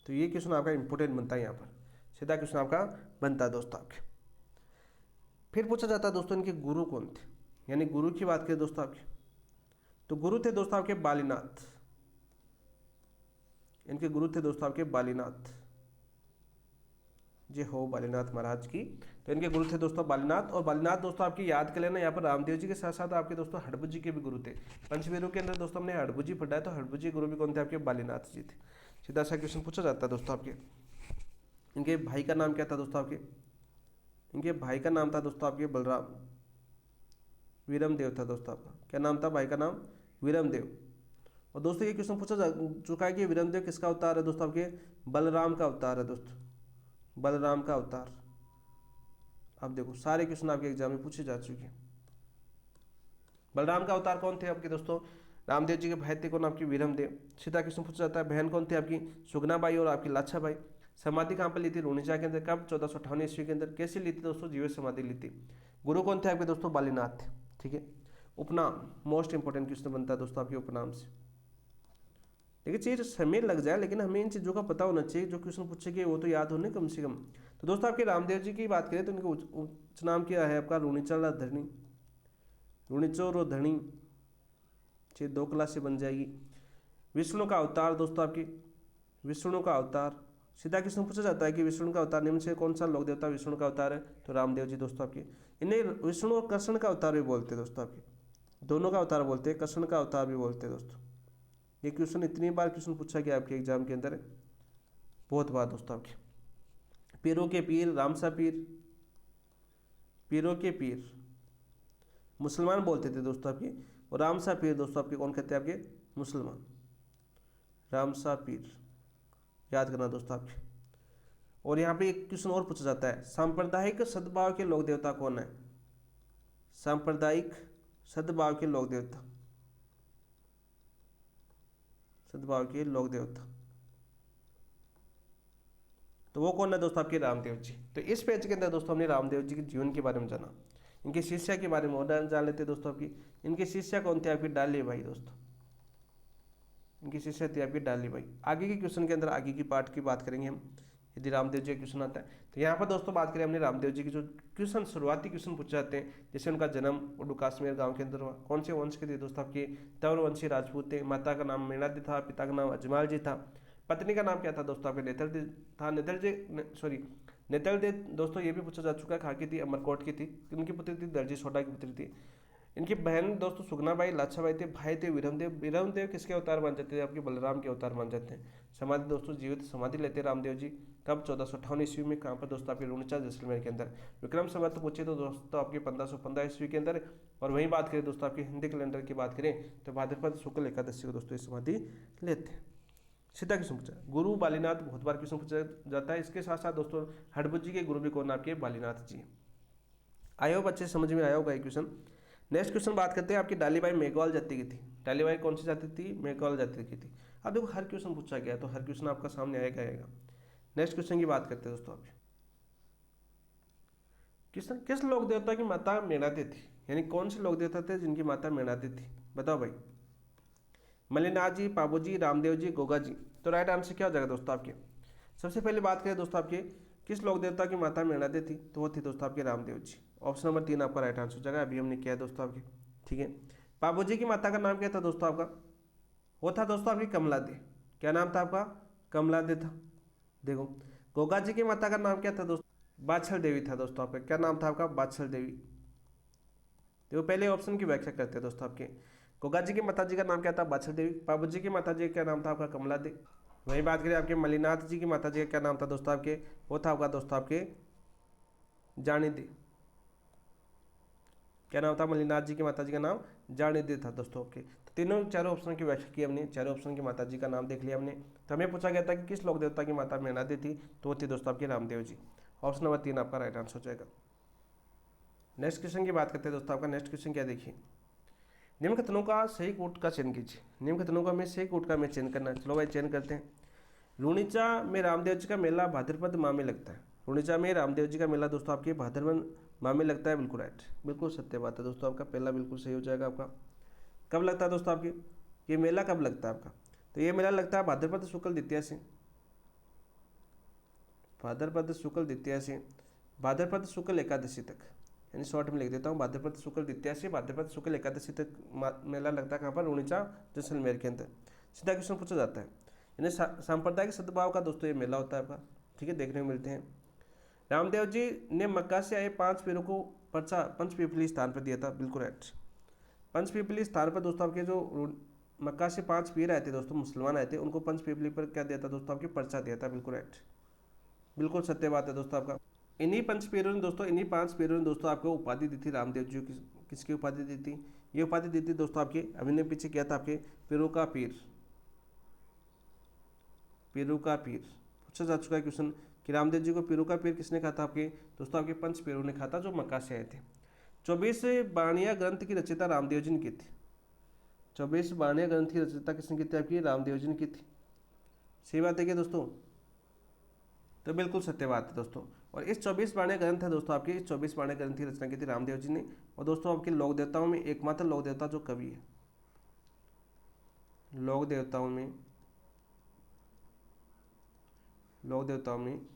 तो ये क्वेश्चन आपका इंपॉर्टेंट बनता है, यहाँ पर सीधा क्वेश्चन आपका बनता है दोस्तों आपके। फिर पूछा जाता है दोस्तों इनके गुरु कौन थे? यानी गुरु की बात करें दोस्तों आपके तो गुरु थे दोस्तों आपके बालीनाथ। इनके गुरु थे दोस्तों आपके बालीनाथ जी, हो बालीनाथ महाराज की। तो इनके गुरु थे दोस्तों बालीनाथ। और बालीनाथ दोस्तों आपकी याद कर लेना, यहाँ पर रामदेव जी के साथ साथ आपके दोस्तों हड़बू जी के भी गुरु थे। पंचवीरों के अंदर दोस्तों हमने हड़बू जी पढ़ा है, तो हड़बू जी गुरु भी कौन थे आपके? बालीनाथ जी थे। सीधा सा क्वेश्चन पूछा जाता है दोस्तों आपके। इनके भाई का नाम क्या था दोस्तों आपके? इनके भाई का नाम था दोस्तों आपके बलराम, वीरमदेव था दोस्तों आपका। क्या नाम था भाई का? नाम वीरमदेव। और दोस्तों ये क्वेश्चन पूछा जा चुका है कि वीरमदेव किसका अवतार है दोस्तों आपके? बलराम का अवतार है दोस्तों। बलराम का अवतार। अब देखो सारे क्वेश्चन आपके एग्जाम में पूछे जा चुके हैं। बलराम का अवतार कौन थे आपके दोस्तों? रामदेव जी के भाई थे कौन? आपकी वीरमदेव। सीधा क्वेश्चन पूछा जाता है, बहन कौन थी आपकी? सुगनाबाई और आपकी लाछाबाई। समाधि कहाँ पर ली थी? रूणीचा के अंदर। कब? 1458 ईस्वी के अंदर। कैसे ली थी दोस्तों? जीवित समाधि ली थी। गुरु कौन थे आपके दोस्तों? बालीनाथ। ठीक है। उपनाम मोस्ट इंपॉर्टेंट क्वेश्चन बनता है दोस्तों आपके उपनाम से। देखिए चीज समय लग जाए लेकिन हमें इन चीज़ों का पता होना चाहिए, जो क्वेश्चन पूछेंगे वो तो याद होने कम से कम। तो दोस्तों आपके रामदेव जी की बात करें तो उनका उच्च नाम क्या है आपका? रूणीचल धरणी, रूणीचोर और धरणी, ये 2 क्लास से बन जाएगी। विष्णु का अवतार दोस्तों आपकी, विष्णु का अवतार। सीधा क्वेश्चन पूछा जाता है कि विष्णु का अवतार निम्न से कौन सा लोक देवता विष्णु का अवतार है? तो रामदेव जी दोस्तों आपके। इन्हें विष्णु और कृष्ण का अवतार भी बोलते हैं दोस्तों आपके, दोनों का अवतार बोलते हैं, कृष्ण का अवतार भी बोलते हैं दोस्तों। ये क्वेश्चन इतनी बार क्वेश्चन पूछा गया आपके एग्जाम के अंदर, बहुत बार दोस्तों आपके। पीरों के पीर, रामसा पीर, पीरों के पीर मुसलमान बोलते थे दोस्तों आपके, और रामसा पीर दोस्तों आपके कौन कहते हैं? आपके मुसलमान। रामसा पीर याद करना दोस्तों आपके। और यहाँ पे एक क्वेश्चन और पूछा जाता है, सांप्रदायिक सद्भाव के लोक देवता कौन है? सांप्रदायिक सद्भाव के लोक देवता, सद्भाव के लोक देवता, तो वो कौन है दोस्तों? आपके रामदेव जी। तो इस पेज के अंदर दोस्तों हमने रामदेव जी के जीवन के बारे में जाना, इनकी शिष्या के बारे में और जान लेते हैं दोस्तों आपकी। इनकी शिष्या कौन थी आपकी? डाली बाई दोस्तों, इनकी शिष्या थी आपकी डाली बाई। आगे के क्वेश्चन के अंदर आगे की पार्ट की बात करेंगे हम, यदि रामदेव जी का क्वेश्चन आता है तो। यहाँ पर दोस्तों बात करें हमने रामदेव जी की, जो क्वेश्चन शुरुआती क्वेश्चन पूछे जाते हैं, जैसे उनका जन्म उडू कश्मीर गांव के अंदर हुआ, कौन से वंश के थे दोस्तों आपके? तवर वंशी राजपूत थे। माता का नाम मीणादी था, पिता का नाम अजमाल जी था। पत्नी का नाम क्या था दोस्तों आपके? नेतल था। नेतल जी सॉरी नेतल दे दोस्तों ये भी पूछा जा चुका है, कहाँ की थी? अमरकोट की थी। उनकी पुत्री थी दर्जी सोडा की पुत्री थी। इनकी बहन दोस्तों सुगनाबाई, लाछाबाई थे। भाई थे वीरमदेव। वीरमदेव किसके अवतार मान जाते थे? आपके बलराम के अवतार मान जाते हैं। समाधि दोस्तों जीवित समाधि लेते रामदेव जी। कब? 1458 ईस्वी में। कहाँ पर दोस्तों? आपके रूणीचा जैसलमेर के अंदर। विक्रम संवत पूछे तो दोस्तों आपके 1515 ईस्वी के अंदर। और वहीं बात करें दोस्तों आपके हिंदी कैलेंडर की बात करें तो भाद्रपद शुक्ल एकादशी को दोस्तों ये समाधि लेते हैं। सीधा क्वेश्चन पूछा। गुरु बालीनाथ बहुत बार क्वेश्चन पूछा जाता है। इसके साथ साथ दोस्तों हड़बू जी के गुरु भी कौन? आपके बालीनाथ जी। आयो बच्चे समझ में आया होगा ये क्वेश्चन। नेक्स्ट क्वेश्चन बात करते हैं आपकी डालीबाई मेघवाल जाति की थी। डालीबाई कौन सी जाति थी? मेघवाल जाति की थी। अब देखो हर क्वेश्चन पूछा गया तो हर क्वेश्चन आपका सामने आएगा। नेक्स्ट क्वेश्चन की बात करते हैं दोस्तों आपके। क्वेश्चन, किस लोक देवता की माता मेणाती थी? यानी कौन से लोक देवता थे जिनकी माता मेणाती थी? बताओ भाई। मल्लिनाथ जी, पाबू जी, रामदेव जी, गोगा जी। तो राइट आंसर क्या हो जाएगा दोस्तों आपके? सबसे पहले बात करें दोस्तों आपके किस लोक देवता की माता मेणाती थी, तो वो थी दोस्तों आपके रामदेव जी। ऑप्शन नंबर 3 आपका राइट आंसर हो जाएगा। अभी हमने किया है दोस्तों आपके। ठीक है। पाबू जी की माता का नाम क्या था दोस्तों आपका? वो था दोस्तों आपकी कमला दे। क्या नाम था आपका? कमला दे था। देखो गोगा जी की माता का नाम क्या था दोस्तों? बाछल देवी था दोस्तों आपका। क्या नाम था आपका? बाछल देवी। देखो पहले ऑप्शन की व्याख्या करते हैं दोस्तों आपके। गोगा जी की माता जी का नाम क्या था? बाछल देवी। पाबू जी की माता जी का क्या नाम था आपका? कमला दे। वही बात करें आपके मल्लिनाथ जी की माता जी का क्या नाम था दोस्तों आपके? वो था आपका दोस्तों आपके जानी दे। क्या नाम था मल्लिनाथ जी की माता जी का? नाम जानी दे था दोस्तों आपके। तो तीनों चारों ऑप्शन की व्याख्या की हमने, चारों ऑप्शन की माता जी का नाम देख लिया हमने। तो हमें पूछा गया था कि किस लोक देवता की माता मेणादी थी, तो वो थी दोस्तों आपके रामदेव जी। ऑप्शन नंबर 3 आपका राइट आंसर हो जाएगा। नेक्स्ट क्वेश्चन की बात करते हैं दोस्तों। आपका नेक्स्ट क्वेश्चन क्या देखिए, निम्न कथनों का सही कूट का चयन कीजिए। निम्न कथनों का हमें सही कूट का हमें चयन करना है। चलो भाई चयन करते हैं। रूणीचा में रामदेव जी का मेला भाद्रपद माह में लगता है। रूणीचा में रामदेव जी का मेला दोस्तों आपके भाद्रपद माह में लगता है। बिल्कुल राइट, बिल्कुल सत्य बात है दोस्तों। आपका पहला बिल्कुल सही हो जाएगा आपका। कब लगता है दोस्तों आपके ये मेला? कब लगता है आपका? तो ये मेला लगता है भाद्रपद शुक्ल द्वितीया से, भाद्रपद शुक्ल द्वितीया से भाद्रपद शुक्ल एकादशी तक। यानी शॉर्ट में लिख देता हूँ, भाद्रपद शुक्ल द्वितीया से भाद्रपद शुक्ल एकादशी तक मेला लगता है। कहाँ पर? रूणीचा जैसलमेर के अंदर। सीधा क्वेश्चन पूछा जाता है। यानी सांप्रदायिक सद्भाव का दोस्तों ये मेला होता है आपका। ठीक है, देखने को मिलते हैं। रामदेव जी ने मक्का से आए 5 पीरों को पर्चा पंचपीपली स्थान पर दिया था। बिल्कुल राइट। पंचपीपली स्थान पर दोस्तों आपके जो मक्का से 5 पीर आए थे दोस्तों, मुसलमान आए थे, उनको पंचपीपली पर क्या दिया था दोस्तों? आपके पर्चा दिया था। बिल्कुल राइट, बिल्कुल सत्य बात है दोस्तों आपका। इन्हीं पंच पीरों ने दोस्तों, इन्हीं 5 पीरों ने दोस्तों आपको उपाधि दी थी रामदेव जी को। किसकी उपाधि दी थी? ये उपाधि दी थी दोस्तों आपके, अभी ने पीछे किया था आपके, पीरों का पीर, पीरों का पीर पूछा जा चुका है क्वेश्चन। कि रामदेव जी को पीरू का पीर किसने कहा था आपके दोस्तों, आपके पंच पीरू ने कहा था जो मक्का से आए थे। 24 बाणिया ग्रंथ की रचयिता रामदेव जी ने की थी। 24 बाणिया ग्रंथ की रचयिता किसने की थी आपकी, रामदेव जी ने की थी। सही बात है क्या दोस्तों, तो बिल्कुल सत्य बात है दोस्तों। और इस 24 बाणिया ग्रंथ है दोस्तों आपके, इस 24 बाणिया ग्रंथ की रचना की थी रामदेव जी ने। और दोस्तों आपके लोक देवताओं में एकमात्र लोक देवता जो कवि है, लोक देवताओं में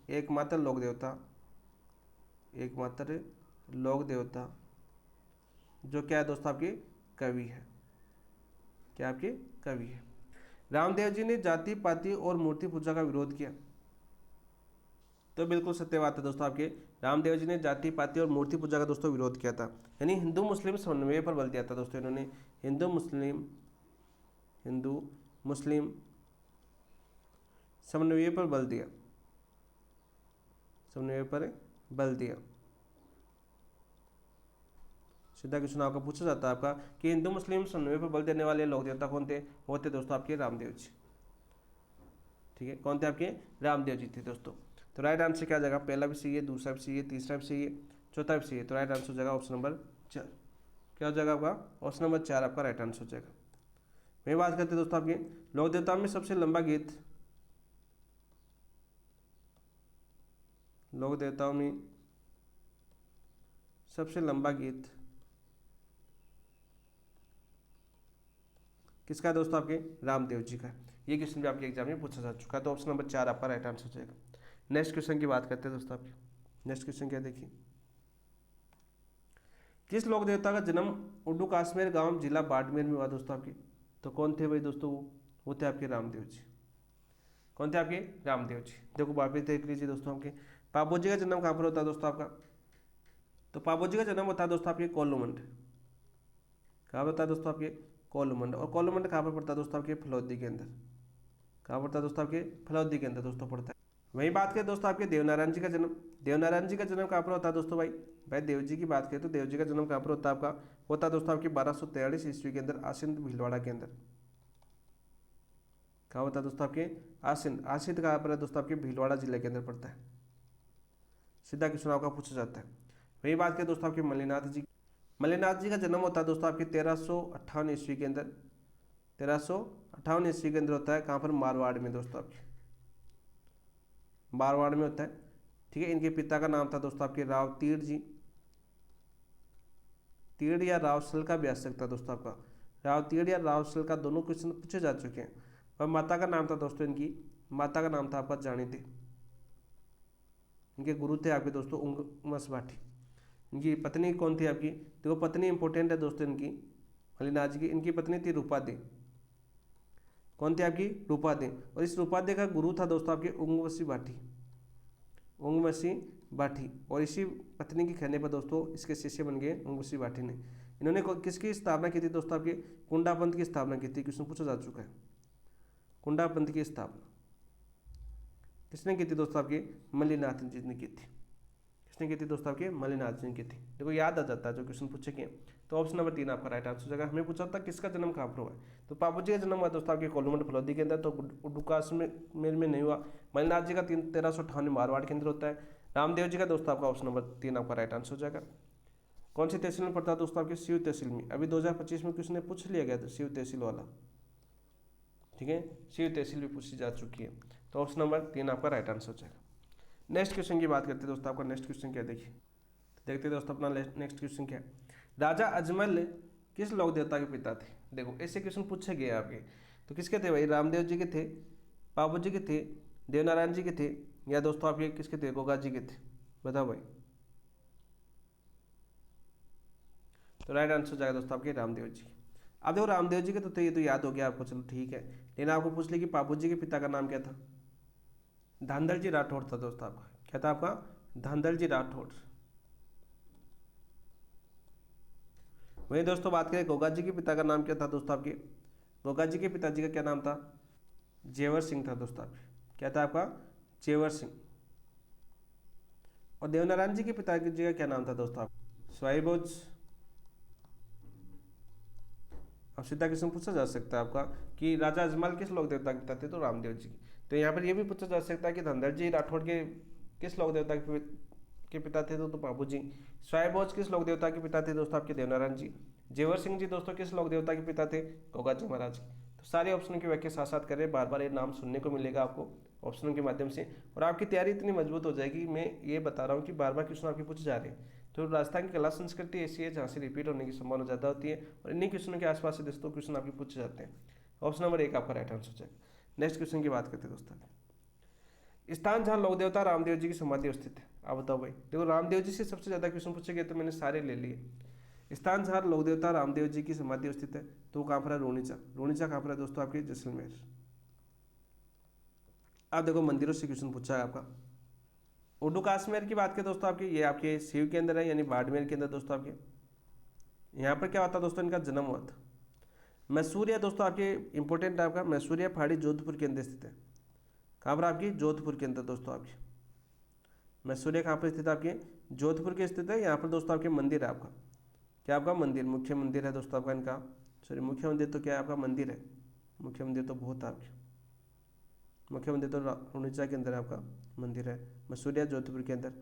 एकमात्र लोक देवता, एकमात्र लोक देवता जो क्या है दोस्तों आपके कवि है, क्या आपके कवि है। रामदेव जी ने जाति पाति और मूर्ति पूजा का विरोध किया, तो बिल्कुल सत्य बात है दोस्तों आपके, रामदेव जी ने जाति पाति और मूर्ति पूजा का दोस्तों विरोध किया था, यानी हिंदू मुस्लिम समन्वय पर बल दिया था दोस्तों इन्होंने। हिंदू मुस्लिम समन्वय पर बल दिया, समन्वय पर बल दिया। सीधा क्वेश्चन आपका पूछा जाता है आपका कि हिंदू मुस्लिम समन्वय पर बल देने वाले लोक देवता कौन थे, वो थे दोस्तों आपके रामदेव जी। ठीक है, कौन थे आपके, रामदेव जी थे दोस्तों। तो राइट आंसर क्या जाएगा, पहला भी सही है, दूसरा भी सही है, तीसरा भी सही है, चौथा भी सही है। तो राइट आंसर हो जाएगा ऑप्शन नंबर 4। क्या हो जाएगा आपका, ऑप्शन नंबर 4 आपका राइट आंसर हो जाएगा। वही बात करते हैं दोस्तों आपके लोक देवताओं में सबसे लंबा गीत, लोक देवताओं में सबसे लंबा गीत किसका है दोस्तों, आपके रामदेव जी का। ये क्वेश्चन भी आपके एग्जाम में पूछा जा चुका है, तो ऑप्शन नंबर 4 आपका राइट आंसर हो जाएगा। नेक्स्ट क्वेश्चन की बात करते हैं दोस्तों आपके, नेक्स्ट क्वेश्चन क्या देखिए, किस लोक देवता का जन्म उड्डू काश्मीर गांव जिला बाड़मेर में हुआ दोस्तों आपके। तो कौन थे भाई दोस्तों, वो थे आपके रामदेव जी। कौन थे आपके, रामदेव जी। देखो वापिस देख लीजिए दोस्तों आपके, पाबो जी का जन्म कहाँ पर होता है दोस्तों आपका, तो पाबो जी का जन्म होता है दोस्तों आपके कोलूमंड। कहाँ होता है दोस्तों आपके, कोलूमंड। और कोलूमंड कहाँ पर पड़ता है दोस्तों आपके, फलौदी के अंदर। कहाँ पड़ता है दोस्तों आपके, फलौदी के अंदर दोस्तों पड़ता है। वही बात करें दोस्तों आपके देवनारायण जी का जन्म, देवनारायण जी का जन्म कहाँ पर होता है दोस्तों, भाई देव जी की बात करें तो देव जी का जन्म कहाँ पर होता है आपका, होता है दोस्तों आपके 1243 ईस्वी के अंदर आसिंद भीलवाड़ा के अंदर। कहाँ होता है दोस्तों आपके, आसिंद। आसिंद कहाँ पर है दोस्तों आपके, भीलवाड़ा जिले के अंदर पड़ता है। सीधा क्वेश्चन आपका पूछा जाता है। वही बात करें दोस्तों आपके मल्लिनाथ जी, मल्लिनाथ जी का जन्म होता है दोस्तों आपके 1358 ईस्वी के अंदर, 1358 ईस्वी के अंदर होता है। कहाँ पर, मारवाड़ में दोस्तों आपके, मारवाड़ में होता है। ठीक है, इनके पिता का नाम था दोस्तों आपके राव तीड़ जी, तीड़ या रावसल का भी आ सकता है दोस्तों आपका, राव तीड़ या रावसल का, दोनों क्वेश्चन पूछे जा चुके हैं। और माता का नाम था दोस्तों इनकी, माता का नाम था आपका जानी थी। इनके गुरु थे आपके दोस्तों उंगमस भाटी। इनकी पत्नी कौन थी आपकी, देखो पत्नी इंपॉर्टेंट है दोस्तों इनकी, मल्लिनाथ जी की। इनकी पत्नी थी रूपा दे। कौन थी आपकी, रूपा दे। और इस रूपा दे का गुरु था दोस्तों आपके उंगवसी भाटी, उंगवसी भाटी। और इसी पत्नी के कहने पर दोस्तों इसके शिष्य बन गए उंगवसी भाटी ने। इन्होंने किसकी स्थापना की थी दोस्तों आपके, कुंडा पंथ की स्थापना की थी। क्वेश्चन पूछा जा चुका है, कुंडा पंथ की स्थापना किसने की थी दोस्तों आपके, मल्लिनाथ जी ने की थी। किसने की थी दोस्तों आपके, मल्लिनाथ जी ने की थी। देखो याद आ जाता है जो क्वेश्चन पूछे गए। तो ऑप्शन नंबर 3 आपका राइट आंसर हो जाएगा। हमें पूछा था किसका जन्म कहाँ पर हुआ है, तो पापू जी का जन्म हुआ दोस्तों आपके कोलूमंड फलौदी के अंदर, तो उड्डूकाश में नहीं हुआ। मल्लिनाथ जी का 1358 मारवाड़ के अंदर होता है। रामदेव जी का दोस्तों आपका ऑप्शन नंबर 3 आपका राइट आंसर हो जाएगा। कौन सी तहसील में पड़ता है दोस्तों आपके, शिव तहसील में। अभी 2025 में क्वेश्चन पूछ लिया गया था शिव तहसील वाला। ठीक है, शिव तहसील भी पूछी जा चुकी है। तो ऑप्शन नंबर 3 आपका राइट आंसर हो जाएगा। नेक्स्ट क्वेश्चन की बात करते हैं दोस्तों, आपका नेक्स्ट क्वेश्चन क्या देखिए, देखते हैं दोस्तों अपना नेक्स्ट क्वेश्चन क्या है। राजा अजमल किस लोक देवता के पिता थे। देखो ऐसे क्वेश्चन पूछे गए आपके, तो किसके थे भाई, रामदेव जी के थे, पापू जी के थे, देवनारायण जी के थे, या दोस्तों आपके किसके थे, गोगा जी के थे। बताओ भाई। तो राइट आंसर हो जाएगा दोस्तों आपके रामदेव जी। अब देखो रामदेव जी के तो ये तो याद हो गया आपको, चलो ठीक है। लेकिन आपको पूछ ली कि पापू जी के पिता का नाम क्या था, धांधल जी राठौड़ था दोस्तों आपका। क्या था आपका, धांधल जी राठौड़। वही दोस्तों बात करें गोगा जी के पिता का नाम क्या था दोस्तों आपके, गोगा जी के पिताजी का क्या नाम था, जेवर सिंह था दोस्तों आपके। क्या था आपका, जेवर सिंह। और देवनारायण जी के पिताजी का क्या नाम था दोस्तों आपका, स्वाईभोज। अब सीधा क्वेश्चन पूछा जा सकता है आपका कि राजा अजमल किस लोक देवता के पिता थे, तो रामदेव जी। तो यहाँ पर यह भी पूछा जा सकता है कि धनधर जी राठौड़ के किस लोक देवता के पिता थे तो बाबू जी। स्वायभोज किस लोक देवता के पिता थे दोस्तों आपके देवनारायण जी। जेवर सिंह जी दोस्तों किस लोक देवता के पिता थे, गोगा जी महाराज। तो सारे ऑप्शनों की व्याख्या साथ साथ करें, बार बार ये नाम सुनने को मिलेगा आपको ऑप्शनों के माध्यम से, और आपकी तैयारी इतनी मजबूत हो जाएगी। मैं ये बता रहा हूँ कि बार बार क्वेश्चन आपके पूछे जा रहे हैं। तो राजस्थान की कला संस्कृति ऐसी है जहाँ से रिपीट होने की संभावना ज़्यादा होती है, और इन्हीं क्वेश्चनों के आसपास से दोस्तों क्वेश्चन आपके पूछे जाते हैं। ऑप्शन नंबर 1 आपका राइट आंसर हो जाएगा। नेक्स्ट क्वेश्चन की बात करते हैं दोस्तों, स्थान जहाँ लोक देवता रामदेव जी की समाधि स्थित है, आप बताओ भाई। देखो रामदेव जी से सबसे ज्यादा क्वेश्चन पूछे गए तो मैंने सारे ले लिए। स्थान जहाँ लोक देवता रामदेव जी की समाधि स्थित है तो कहाँ पर है, रोनिचा। रोनिचा कहाँ पर है दोस्तों आपके, जैसलमेर। अब देखो मंदिरों से क्वेश्चन पूछा है आपका। उडू काश्मीर की बात करें दोस्तों आपके, ये आपके शिव के अंदर है, यानी बाड़मेर के अंदर दोस्तों आपके। यहाँ पर क्या होता है दोस्तों, इनका जन्म हुआ था। मैसूरिया दोस्तों आपके इंपॉर्टेंट है आपका, मैसूरिया पहाड़ी जोधपुर के अंदर स्थित है। कहाँ पर आपकी, जोधपुर के अंदर दोस्तों आपकी। मैसूरिया कहाँ पर स्थित है आपके, जोधपुर के स्थित है। यहाँ पर दोस्तों आपके मंदिर है आपका, क्या आपका मंदिर, मुख्य मंदिर है दोस्तों आपका इनका। सॉरी मुख्य मंदिर तो क्या है आपका, मंदिर है। मुख्य मंदिर तो बहुत है आपके, मुख्य मंदिर तो रोनिचा के अंदर आपका मंदिर है, मसूरिया जोधपुर के अंदर।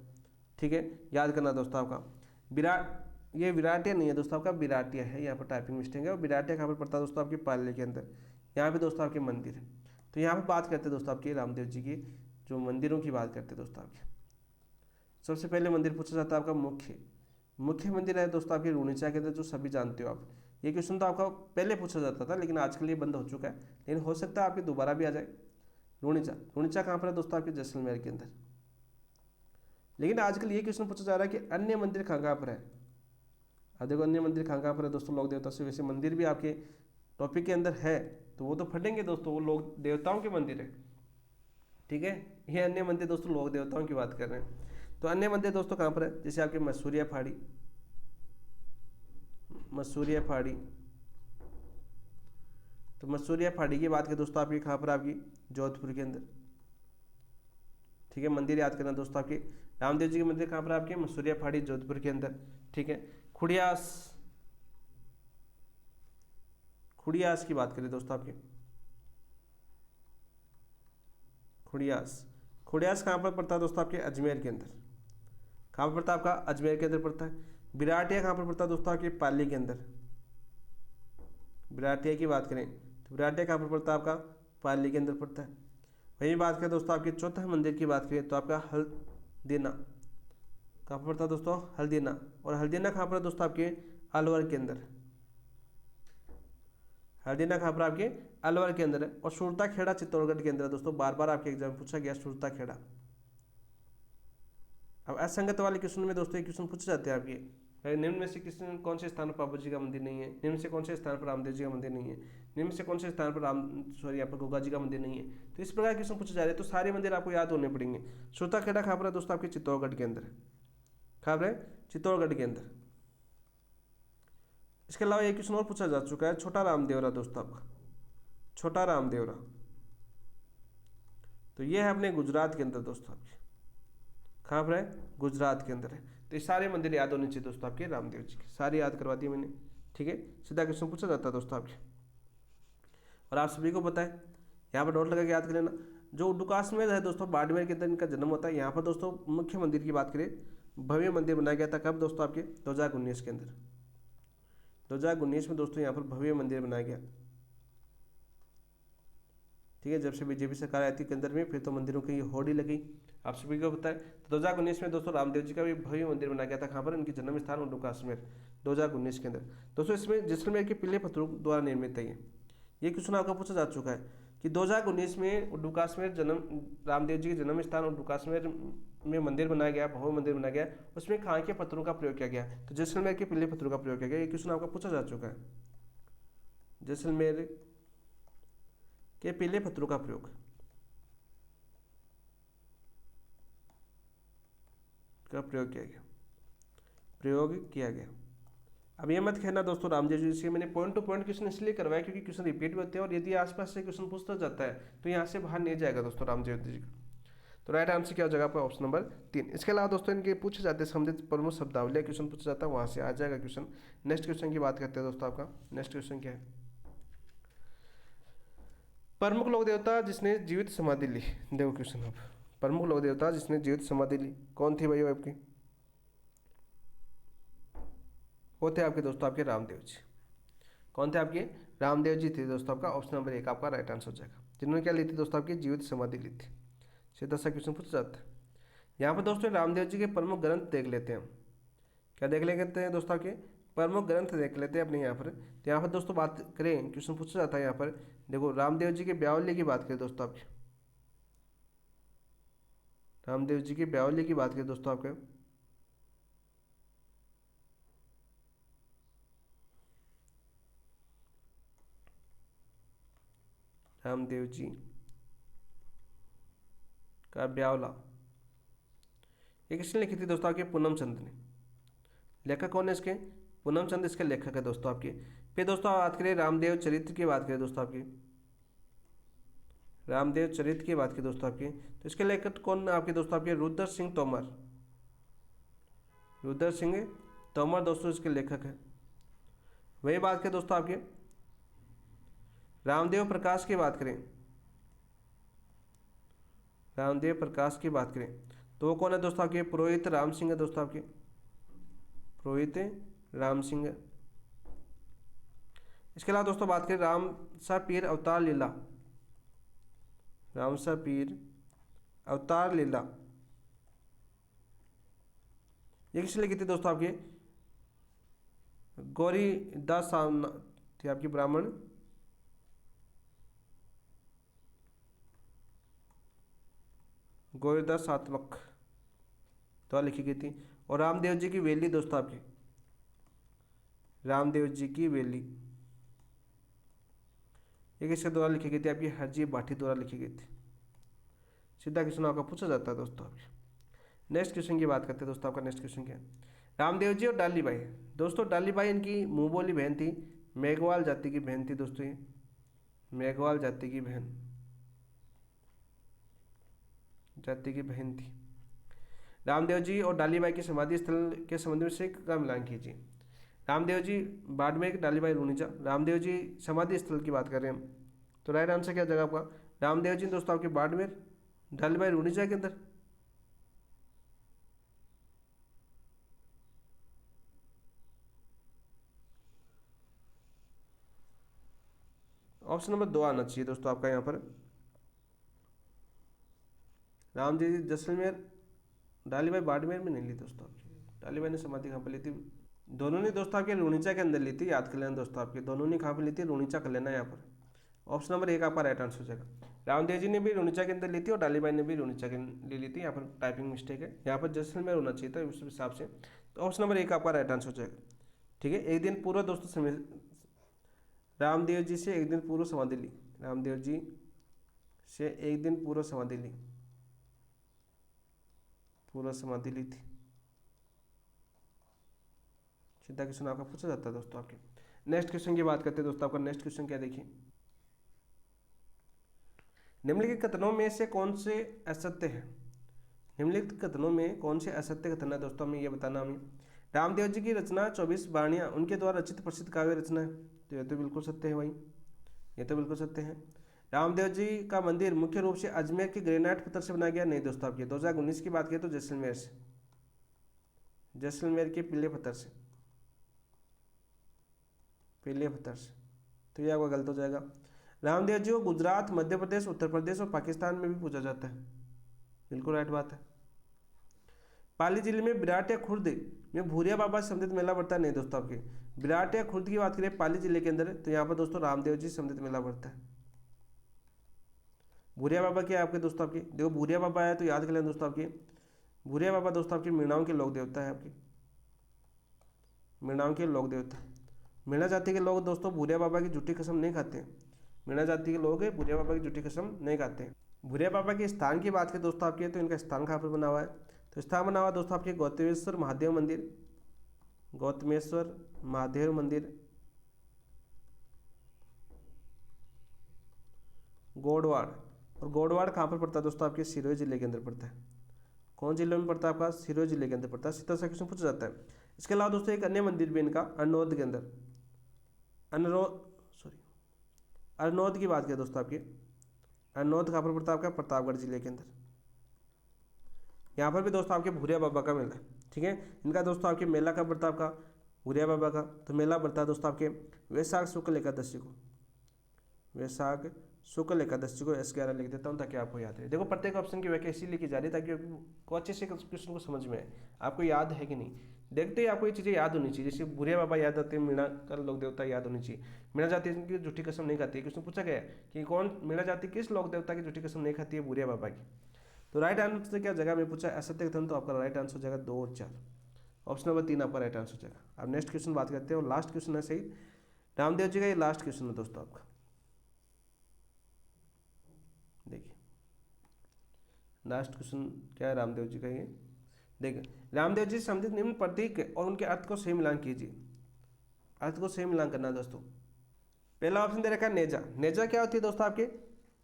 ठीक है, याद करना दोस्तों आपका। विराट, ये विराटिया नहीं है दोस्तों आपका, विराटिया है, यहाँ पर टाइपिंग मिस्टेक है। और विराटिया कहाँ पर पड़ता है दोस्तों आपके, पाले के अंदर। यहाँ पे दोस्तों आपके मंदिर है। तो यहाँ पर बात करते हैं दोस्तों आपके रामदेव जी की, जो मंदिरों की बात करते हैं दोस्तों आपके। सबसे पहले मंदिर पूछा जाता है आपका मुख्य मंदिर है दोस्तों आपके रोनिचा के अंदर, जो सभी जानते हो आप। ये क्वेश्चन तो आपका पहले पूछा जाता था, लेकिन आजकल ये बंद हो चुका है, लेकिन हो सकता है आपके दोबारा भी आ जाए। रोनिचा कहाँ पर है दोस्तों आपके, जैसलमेर के अंदर। लेकिन आजकल ये क्वेश्चन पूछा जा रहा है कि अन्य मंदिर कहाँ पर है। अब देखो अन्य मंदिर कहाँ पर है दोस्तों, लोक देवता से। वैसे मंदिर भी आपके टॉपिक के अंदर है तो वो तो फटेंगे दोस्तों, वो लोक देवताओं के मंदिर है। ठीक है, ये अन्य मंदिर दोस्तों लोक देवताओं की बात कर रहे हैं। तो अन्य मंदिर दोस्तों कहाँ पर है, जैसे आपके मसूरिया पहाड़ी, तो मसूरिया पहाड़ी की बात करें दोस्तों आपकी कहाँ पर, आपकी जोधपुर के अंदर। ठीक है, मंदिर याद करना दोस्तों आपके। रामदेव जी के मंदिर कहाँ पर आपके, मसूरिया पहाड़ी जोधपुर के अंदर। ठीक है, खुड़ियास की बात करें दोस्तों आपके, खुड़ियास कहाँ पर पड़ता है दोस्तों आपके, अजमेर के अंदर। कहाँ पर पड़ता है आपका, अजमेर के अंदर पड़ता है। विराटिया कहाँ पर पड़ता है दोस्तों आपके, पाली के अंदर। विराटिया की बात करें तो विराटिया कहाँ पर पड़ता है आपका, पाली के अंदर पड़ता है। वहीं बात करें दोस्तों आपके चौथा मंदिर की बात करें तो आपका हल्दीना कहाँ पर पड़ता है दोस्तों, हल्दीना। और हल्दीना कहाँ पर है दोस्तों आपके, अलवर के अंदर। हल्दीना कहाँ पर आपके, अलवर के अंदर है। और सुरता खेड़ा चित्तौड़गढ़ के अंदर है दोस्तों, बार बार आपके एग्जाम पूछा गया सुरता खेड़ा। अब असंगत वाले क्वेश्चन में दोस्तों ये क्वेश्चन पूछे जाते हैं आपके, निम्न में से किसी कौन से स्थान पर बाबू जी का मंदिर नहीं है, निम्न से कौन से स्थान पर रामदेव जी का मंदिर नहीं है, निम्न से कौन से स्थान पर यहाँ पर गोगा जी का मंदिर नहीं है। तो इस प्रकार क्वेश्चन पूछे जा रहे हैं, तो सारे मंदिर आपको याद होने पड़ेंगे। सुरता खेड़ा कहाँ पर है दोस्तों आपके, चित्तौड़गढ़ के अंदर। कहाँ पर है, चित्तौड़गढ़ के अंदर। इसके अलावा एक क्वेश्चन और पूछा जा चुका है, छोटा रामदेवरा दोस्तों आपका, छोटा रामदेवरा। तो ये है अपने गुजरात के अंदर दोस्तों आपके। कहाँ पर है, गुजरात के अंदर है। तो ये सारे मंदिर याद होने चाहिए दोस्तों आपके रामदेव जी के, सारे याद करवा दिए मैंने। ठीक है, सीधा क्वेश्चन पूछा जाता है दोस्तों आपके, और आप सभी को पता है। यहाँ पर डॉट लगा के याद कर लेना। जो उड्डूकाश्मीर है दोस्तों, बाड़मेर के अंदर इनका जन्म होता है। यहाँ पर दोस्तों मुख्य मंदिर की बात करें, भव्य मंदिर बनाया गया था कब दोस्तों आपके, 2019 के अंदर। 2019 में दोस्तों यहाँ पर भव्य मंदिर बनाया गया। ठीक है, जब से बीजेपी सरकार आई थी केंद्र में, फिर तो मंदिरों की होड़ी लगी, आप सभी को पता है। तो 2019 में दोस्तों रामदेव जी का भी भव्य मंदिर बनाया गया था। कहाँ पर, उनकी जन्म स्थान उड्डू काश्मीर, 2019 के अंदर। दोस्तों इसमें जैसलमेर के पीले पत्थरों द्वारा निर्मित है ये क्वेश्चन आपका पूछा जा चुका है कि 2019 में उड्डू काश्मीर रामदेव जी के जन्म स्थान उड्डू काश्मीर में मंदिर बनाया गया, भव्य मंदिर बनाया गया, उसमें कहाँ के पत्थरों का प्रयोग किया गया, तो जैसलमेर के पीले पत्थरों का प्रयोग किया गया। ये क्वेश्चन आपका पूछा जा चुका है, जैसलमेर के पीले पत्थरों का प्रयोग किया गया। अब ये मत कहना दोस्तों रामदेव जी से मैंने पॉइंट टू पॉइंट क्वेश्चन इसलिए करवाया क्योंकि क्वेश्चन रिपीट भी होते हैं, और यदि आसपास से क्वेश्चन पूछता जाता है तो यहाँ से बाहर नहीं जाएगा दोस्तों रामदेव जी का। तो राइट आंसर क्या हो जाएगा आपका, ऑप्शन नंबर 3। इसके अलावा दोस्तों इनके पूछे जाते हैं संबंधित प्रमुख शब्दावली क्वेश्चन पूछा जाता है, वहाँ से आ जाएगा क्वेश्चन। नेक्स्ट क्वेश्चन की बात करते हैं दोस्तों, आपका नेक्स्ट क्वेश्चन क्या है, प्रमुख लोक देवता जिसने जीवित समाधि ली। देखो क्वेश्चन अब प्रमुख लोक देवता जिसने जीवित समाधि ली, कौन थी भाई आपकी? वो थे आपके दोस्तों आपके रामदेव जी। कौन थे आपके? रामदेव जी थे दोस्तों। आपका ऑप्शन नंबर 1 आपका राइट आंसर हो जाएगा, जिन्होंने क्या ली थी दोस्तों? आपकी जीवित समाधि ली थी। सीधा सा क्वेश्चन पूछा जाता है। यहाँ पर दोस्तों रामदेव जी के प्रमुख ग्रंथ देख लेते हैं हम। क्या देख लेते हैं दोस्तों? आपके प्रमुख ग्रंथ देख लेते हैं अपने यहाँ पर। तो यहाँ पर दोस्तों बात करें, क्वेश्चन पूछा जाता है यहाँ पर, देखो रामदेव जी के ब्यावल्य की बात करें दोस्तों आपके, रामदेव जी के ब्यावल्य की बात करें दोस्तों आपके, रामदेव जी का ब्यावला ये किसने लिखी थी दोस्तों? आपके पूनम चंद ने। लेखक कौन है इसके? पूनम चंद इसके लेखक है दोस्तों आपके। फिर दोस्तों बात करें रामदेव चरित्र की बात करें दोस्तों आपकी, रामदेव चरित्र की बात की दोस्तों आपकी, तो इसके लेखक कौन आपके दोस्तों आपके? रुद्र सिंह तोमर। रुद्र सिंह तोमर दोस्तों इसके लेखक है। वही बात करें दोस्तों आपके रामदेव प्रकाश की बात करें, रामदेव प्रकाश की बात करें तो वो कौन है दोस्तों आपके? पुरोहित राम सिंह है दोस्तों आपके, पुरोहित राम सिंह। इसके अलावा दोस्तों बात करें रामसा पीर अवतार लीला, रामसा पीर अवतार लीला ये किसने लिखी थी दोस्तों आपके? गौरी दास सामना थी आपकी ब्राह्मण, गौरीदास सातवक द्वारा लिखी गई थी। और रामदेव जी की वेली दोस्तों आपकी, रामदेव जी की वेली ये किसके द्वारा लिखी गई थी? आपकी हरजी भाटी द्वारा लिखी गई थी। सीधा क्वेश्चन आपका पूछा जाता है दोस्तों आपके। नेक्स्ट क्वेश्चन की बात करते हैं दोस्तों। आपका नेक्स्ट क्वेश्चन क्या है? रामदेव जी और डालीबाई दोस्तों, डालीबाई इनकी मुंह बोली बहन थी, मेघवाल जाति की बहन थी दोस्तों, ये मेघवाल जाति की बहन थी। रामदेव जी और डालीबाई के समाधि स्थल के संबंध में से का मिलान कीजिए। रामदेव जी बाड़मेर, डालीबाई रूणीचा। रामदेव जी समाधि स्थल की बात कर रहे हैं हम, तो राइट आंसर क्या जगह आपका? रामदेव जी दोस्तों आपके बाड़मेर, डालीबाई रूणीचा के अंदर। ऑप्शन नंबर 2 आना चाहिए दोस्तों आपका यहाँ पर। रामदेव जी जैसलमेर, डालीबाई बाड़मेर में नहीं ली दोस्तों आपकी। डालीबाई ने समाधि कहाँ पर ली थी? दोनों ने दोस्तों आपके रूणीचा के अंदर ली थी, याद कर लेना दोस्तों आपके। दोनों ने कहाँ पर ली थी? रूणीचा कर लेना यहाँ पर। ऑप्शन नंबर 1 आपका राइट आंसर हो जाएगा। रामदेव जी ने भी रूणीचा के अंदर ली थी और डालीबाई ने भी रूणीचा के ले ली थी। यहाँ पर टाइपिंग मिस्टेक है, यहाँ पर जैसलमेर होना चाहिए था उस हिसाब से। तो ऑप्शन नंबर 1 आपका राइट आंसर हो जाएगा। ठीक है, एक दिन पूर्व दोस्तों रामदेव जी से एक दिन पूर्व समाधि ली, रामदेव जी से एक दिन पूर्व समाधि ली, पूर्व समाधि ली थी। सीधा क्वेश्चन आपका पूछा जाता है दोस्तों आपके। नेक्स्ट क्वेश्चन की बात करते हैं दोस्तों। आपका नेक्स्ट क्वेश्चन क्या देखिए, निम्नलिखित कथनों में से कौन से असत्य है? निम्नलिखित कथनों में कौन से असत्य कथन है दोस्तों, हमें ये बताना। हमें रामदेव जी की रचना 24 वाणियाँ उनके द्वारा रचित प्रसिद्ध काव्य रचना है, तो ये तो बिल्कुल सत्य है भाई, ये तो बिल्कुल सत्य है। रामदेव जी का मंदिर मुख्य रूप से अजमेर के ग्रेनाइट पत्थर से बनाया गया, नहीं दोस्तों आपकी। 2019 की बात करें तो जैसलमेर से, जैसलमेर के पीले पत्थर से, पीले पत्थर से, तो ये आपका गलत हो जाएगा। रामदेव जी को गुजरात, मध्य प्रदेश, उत्तर प्रदेश और पाकिस्तान में भी पूजा जाता है, बिल्कुल राइट बात है। पाली जिले में बिराट या खुर्द में भूरिया बाबा से संबंधित मेला पड़ता है, नहीं दोस्तों आपके। बिराट या खुर्द की बात करें पाली जिले के अंदर, तो यहाँ पर दोस्तों रामदेव जी से संबंधित मेला पड़ता है। भूरिया बाबा क्या है आपके दोस्तों आपके? देखो भूरिया बाबा है तो याद कर लें दोस्तों आपके, भूरिया बाबा दोस्तों आपके मीणाओं के लोक देवता है आपके, मीणाओं के लोक देवता। मीणा जाति के लोग दोस्तों भूरिया बाबा की झूठी कसम नहीं खाते हैं। मीणा जाति के लोग भूरिया बाबा की झूठी कसम नहीं खाते हैं। भूरिया बाबा के स्थान की बात करें दोस्तों आपके, तो इनका स्थान कहाँ पर बना हुआ है? तो स्थान बना हुआ दोस्तों आपके गौतमेश्वर महादेव मंदिर, गौतमेश्वर महादेव मंदिर गोडवाड़। और गोडवाड़ कहाँ पर पड़ता है दोस्तों आपके? सिरोही जिले के अंदर पड़ता है। कौन जिले में पड़ता है आपका? सिरोही जिले के अंदर पड़ता है। सीधा सा क्वेश्चन पूछा जाता है। इसके अलावा दोस्तों एक अन्य मंदिर भी इनका अरनोद के अंदर, अरनोद की बात करें दोस्तों आपकी, अरनोद कहाँ पर पड़ता है आपका? प्रतापगढ़ जिले के अंदर। यहाँ पर भी दोस्तों आपके भूरिया बाबा का मेला है, ठीक है। इनका दोस्तों आपके मेला कब पड़ता है आपका, भूरिया बाबा का, तो मेला पड़ता है दोस्तों आपके वैशाख शुक्ल एकादशी को, वैशाख शुक्ल एकादशी को। S11 लिख देता हूँ ताकि आपको याद रहे। देखो प्रत्येक ऑप्शन की व्याख्या इसी लिखी जा रही है ताकि आपको अच्छे से क्वेश्चन को समझ में आए, आपको याद है कि नहीं। देखते ही आपको ये चीज़ें याद होनी चाहिए, जैसे भूरिया बाबा याद आते हैं, मीणा का लोक देवता याद होनी चाहिए। मीणा जाति की झूठी कसम नहीं खाती है, क्वेश्चन पूछा गया कि कौन मीणा जाति किस लोक देवता की झूठी कसम नहीं खाती है, भूरिया बाबा की। तो राइट आंसर क्या जगह में पूछा असत्य कथन, तो आपका राइट आंसर हो जाएगा 2 और 4, ऑप्शन नंबर 3 आपका राइट आंसर हो जाएगा। अब नेक्स्ट क्वेश्चन बात करते हैं, और लास्ट क्वेश्चन है सही रामदेव जी का, ये लास्ट क्वेश्चन है दोस्तों आपका। देखिए लास्ट क्वेश्चन क्या है रामदेव जी का, ये देखिए रामदेव जी संबंधित निम्न प्रतीक और उनके अर्थ को सही मिलान कीजिए। अर्थ को सही मिलान करना है दोस्तों। पहला ऑप्शन दे रखा है नेजा। नेजा क्या होती है दोस्तों आपके,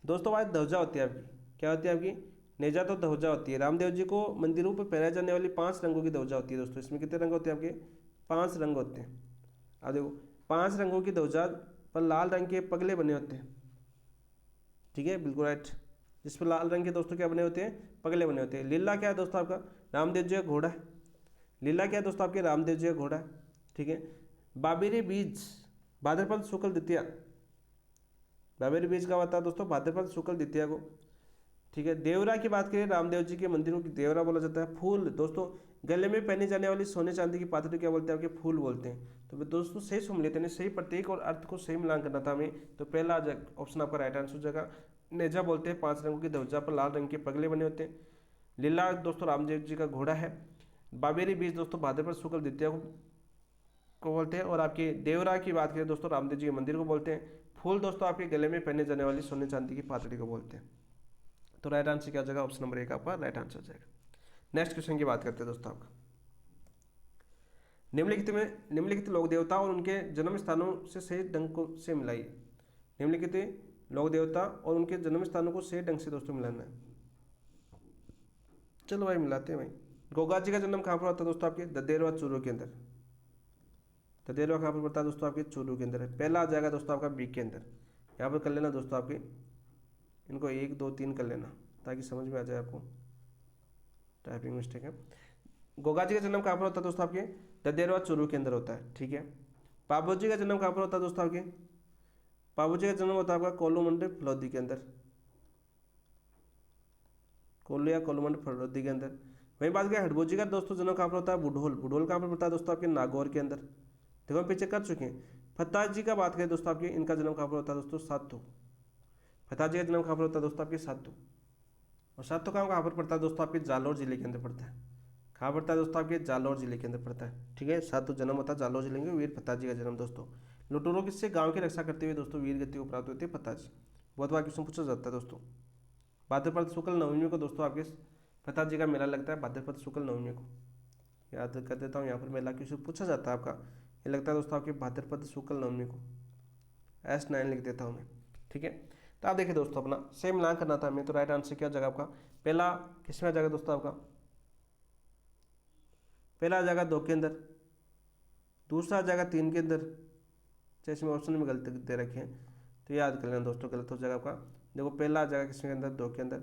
दोस्तों बात ध्वजा होती है आपकी, क्या होती है आपकी, नेजा तो ध्वजा होती है। रामदेव जी को मंदिरों पर पहनाई जाने वाली 5 रंगों की ध्वजा होती है दोस्तों। इसमें कितने रंग होते हैं आपके, 5 रंग होते हैं। अब देखो 5 रंगों की ध्वजा पर लाल रंग के पगले बने होते हैं, ठीक है बिल्कुल राइट। जिस पर लाल रंग के दोस्तों क्या बने होते हैं, पगले बने होते हैं। लीला क्या है दोस्तों आपका, रामदेव जी का घोड़ा है। लीला क्या है दोस्तों आपके, रामदेव जी का घोड़ा है, ठीक है। बाबेरी बीज भाद्रपद शुक्ल द्वितीया, बाबेरी बीज का होता है दोस्तों भाद्रपद शुक्ल द्वितीया को, ठीक है। देवरा की बात करें, रामदेव जी के मंदिरों की देवरा बोला जाता है। फूल दोस्तों गले में पहनी जाने वाली सोने चांदी की पाथरी क्या बोलते हैं आपके, फूल बोलते हैं। तो दोस्तों सही सुन लेते हैं, सही प्रतीक और अर्थ को सही मिलान करना था हमें। तो पहला ऑप्शन आपका राइट आंसर हो जाएगा। नेजा बोलते हैं 5 रंगों की ध्वजा पर लाल रंग के पगले बने होते हैं। लीला दोस्तों रामदेव जी का घोड़ा है। बाबेरी बीज दोस्तों भाद्रपद शुक्ल द्वितीया को बोलते हैं। और आपके देवरा की बात करें दोस्तों, रामदेव जी के मंदिर को बोलते हैं। फूल दोस्तों आपके गले में पहने जाने वाली सोने चांदी की पाथरी को बोलते हैं। तो राइट आंसर क्या हो जाएगा, ऑप्शन नंबर 1 आपका राइट आंसर हो जाएगा। नेक्स्ट क्वेश्चन की बात करते हैं दोस्तों आपका। निम्नलिखित लोक देवता और उनके जन्म स्थानों से सही ढंग को से मिलाइए। निम्नलिखित लोक देवता और उनके जन्म स्थानों को सही ढंग से दोस्तों मिलाना है। चलो भाई मिलाते हैं भाई। गोगा जी का जन्म कहाँ पर होता है दोस्तों आपके, ददेरवा चूरू के अंदर। ददेरवा कहाँ पर पड़ता है दोस्तों आपके, चूरू के अंदर है। पहला आ जाएगा दोस्तों आपका बी के अंदर। यहाँ पर कर लेना दोस्तों आपके, इनको 1 2 3 कर लेना ताकि समझ में आ जाए आपको, टाइपिंग मिस्टेक है। गोगा जी का जन्म कहाँ पर होता है दोस्तों आपके, ददेरवा चूरू के अंदर होता है, ठीक है। पाबू जी का जन्म कहाँ पर होता है दोस्तों आपके, पाबू जी का जन्म होता है आपका कोल्लूमंडी फलोदी के अंदर, कोल्लू या कोल्लूमंडी फलोदी के अंदर। वहीं बात करें हडबू जी का दोस्तों जन्म कहाँ पर होता है, बुढोल। बुढोल कहाँ पर पड़ता है दोस्तों आपके, नागौर के अंदर। देखो हम पीछे कर चुके हैं। फत्ता जी का बात करें दोस्तों आपके, इनका जन्म कहाँ पर होता है दोस्तों, सातू। फत्ता जी का जन्म कहाँ पर होता है दोस्तों आपके, सातू। और सातू काम कहाँ पर पड़ता है दोस्तों आपके, जालौर जिले के अंदर पड़ता है। कहाँ पड़ता है दोस्तों आपके, जालौर जिले के अंदर पड़ता है, ठीक है। सातू जन्म होता है जालौर जिले में, वीर फत्ता जी का जन्म दोस्तों। लुटेरों किससे, गांव की रक्षा करते हुए दोस्तों वीर गति को प्राप्त होती है फत्ता जी। बहुत बार क्वेश्चन पूछा जाता है दोस्तों। भाद्रपद शुक्ल नवमी को दोस्तों आपके फत्ता जी का मेला लगता है, भाद्रपद शुक्ल नवमी को। याद कर देता हूँ, यहाँ पर मेला क्वेश्चन पूछा जाता है आपका, ये लगता है दोस्तों आपके भाद्रपद शुक्ल नवमी को। S9 लिख देता हूँ मैं, ठीक है। तो आप देखिए दोस्तों अपना सेम मिलान करना था हमें। तो राइट आंसर क्या जाएगा आपका, पहला किसमें आ जाएगा दोस्तों आपका, पहला आ जाएगा 2 के अंदर, दूसरा आ जाएगा 3 के अंदर। जैसे में ऑप्शन में गलती दे रखे हैं तो याद कर लेना दोस्तों, गलत हो जाएगा आपका। देखो पहला आ जाएगा किसमें अंदर, 2 के अंदर।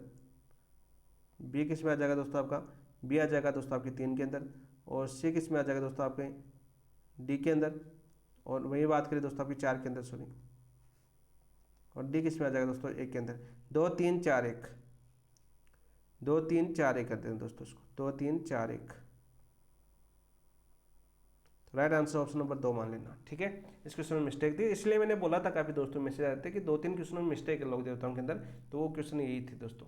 बी किस में आ जाएगा दोस्तों आपका, बी आ जाएगा दोस्तों आपके 3 के अंदर। और सी किस में आ जाएगा दोस्तों आपके, डी के अंदर। और वही बात करें दोस्तों आपकी 4 के अंदर, सॉरी। और डी किस में आ जाएगा दोस्तों, 1 के अंदर। 2 3 4 1, 2 3 4 1 करते हैं दोस्तों इसको, 2 3 4 1। राइट आंसर ऑप्शन नंबर 2 मान लेना, ठीक है। इस क्वेश्चन में मिस्टेक थी, इसलिए मैंने बोला था काफ़ी दोस्तों मैसेज आए थे कि 2 3 क्वेश्चन में मिस्टेक है लोक देवताओं के अंदर, तो वो क्वेश्चन यही थी दोस्तों।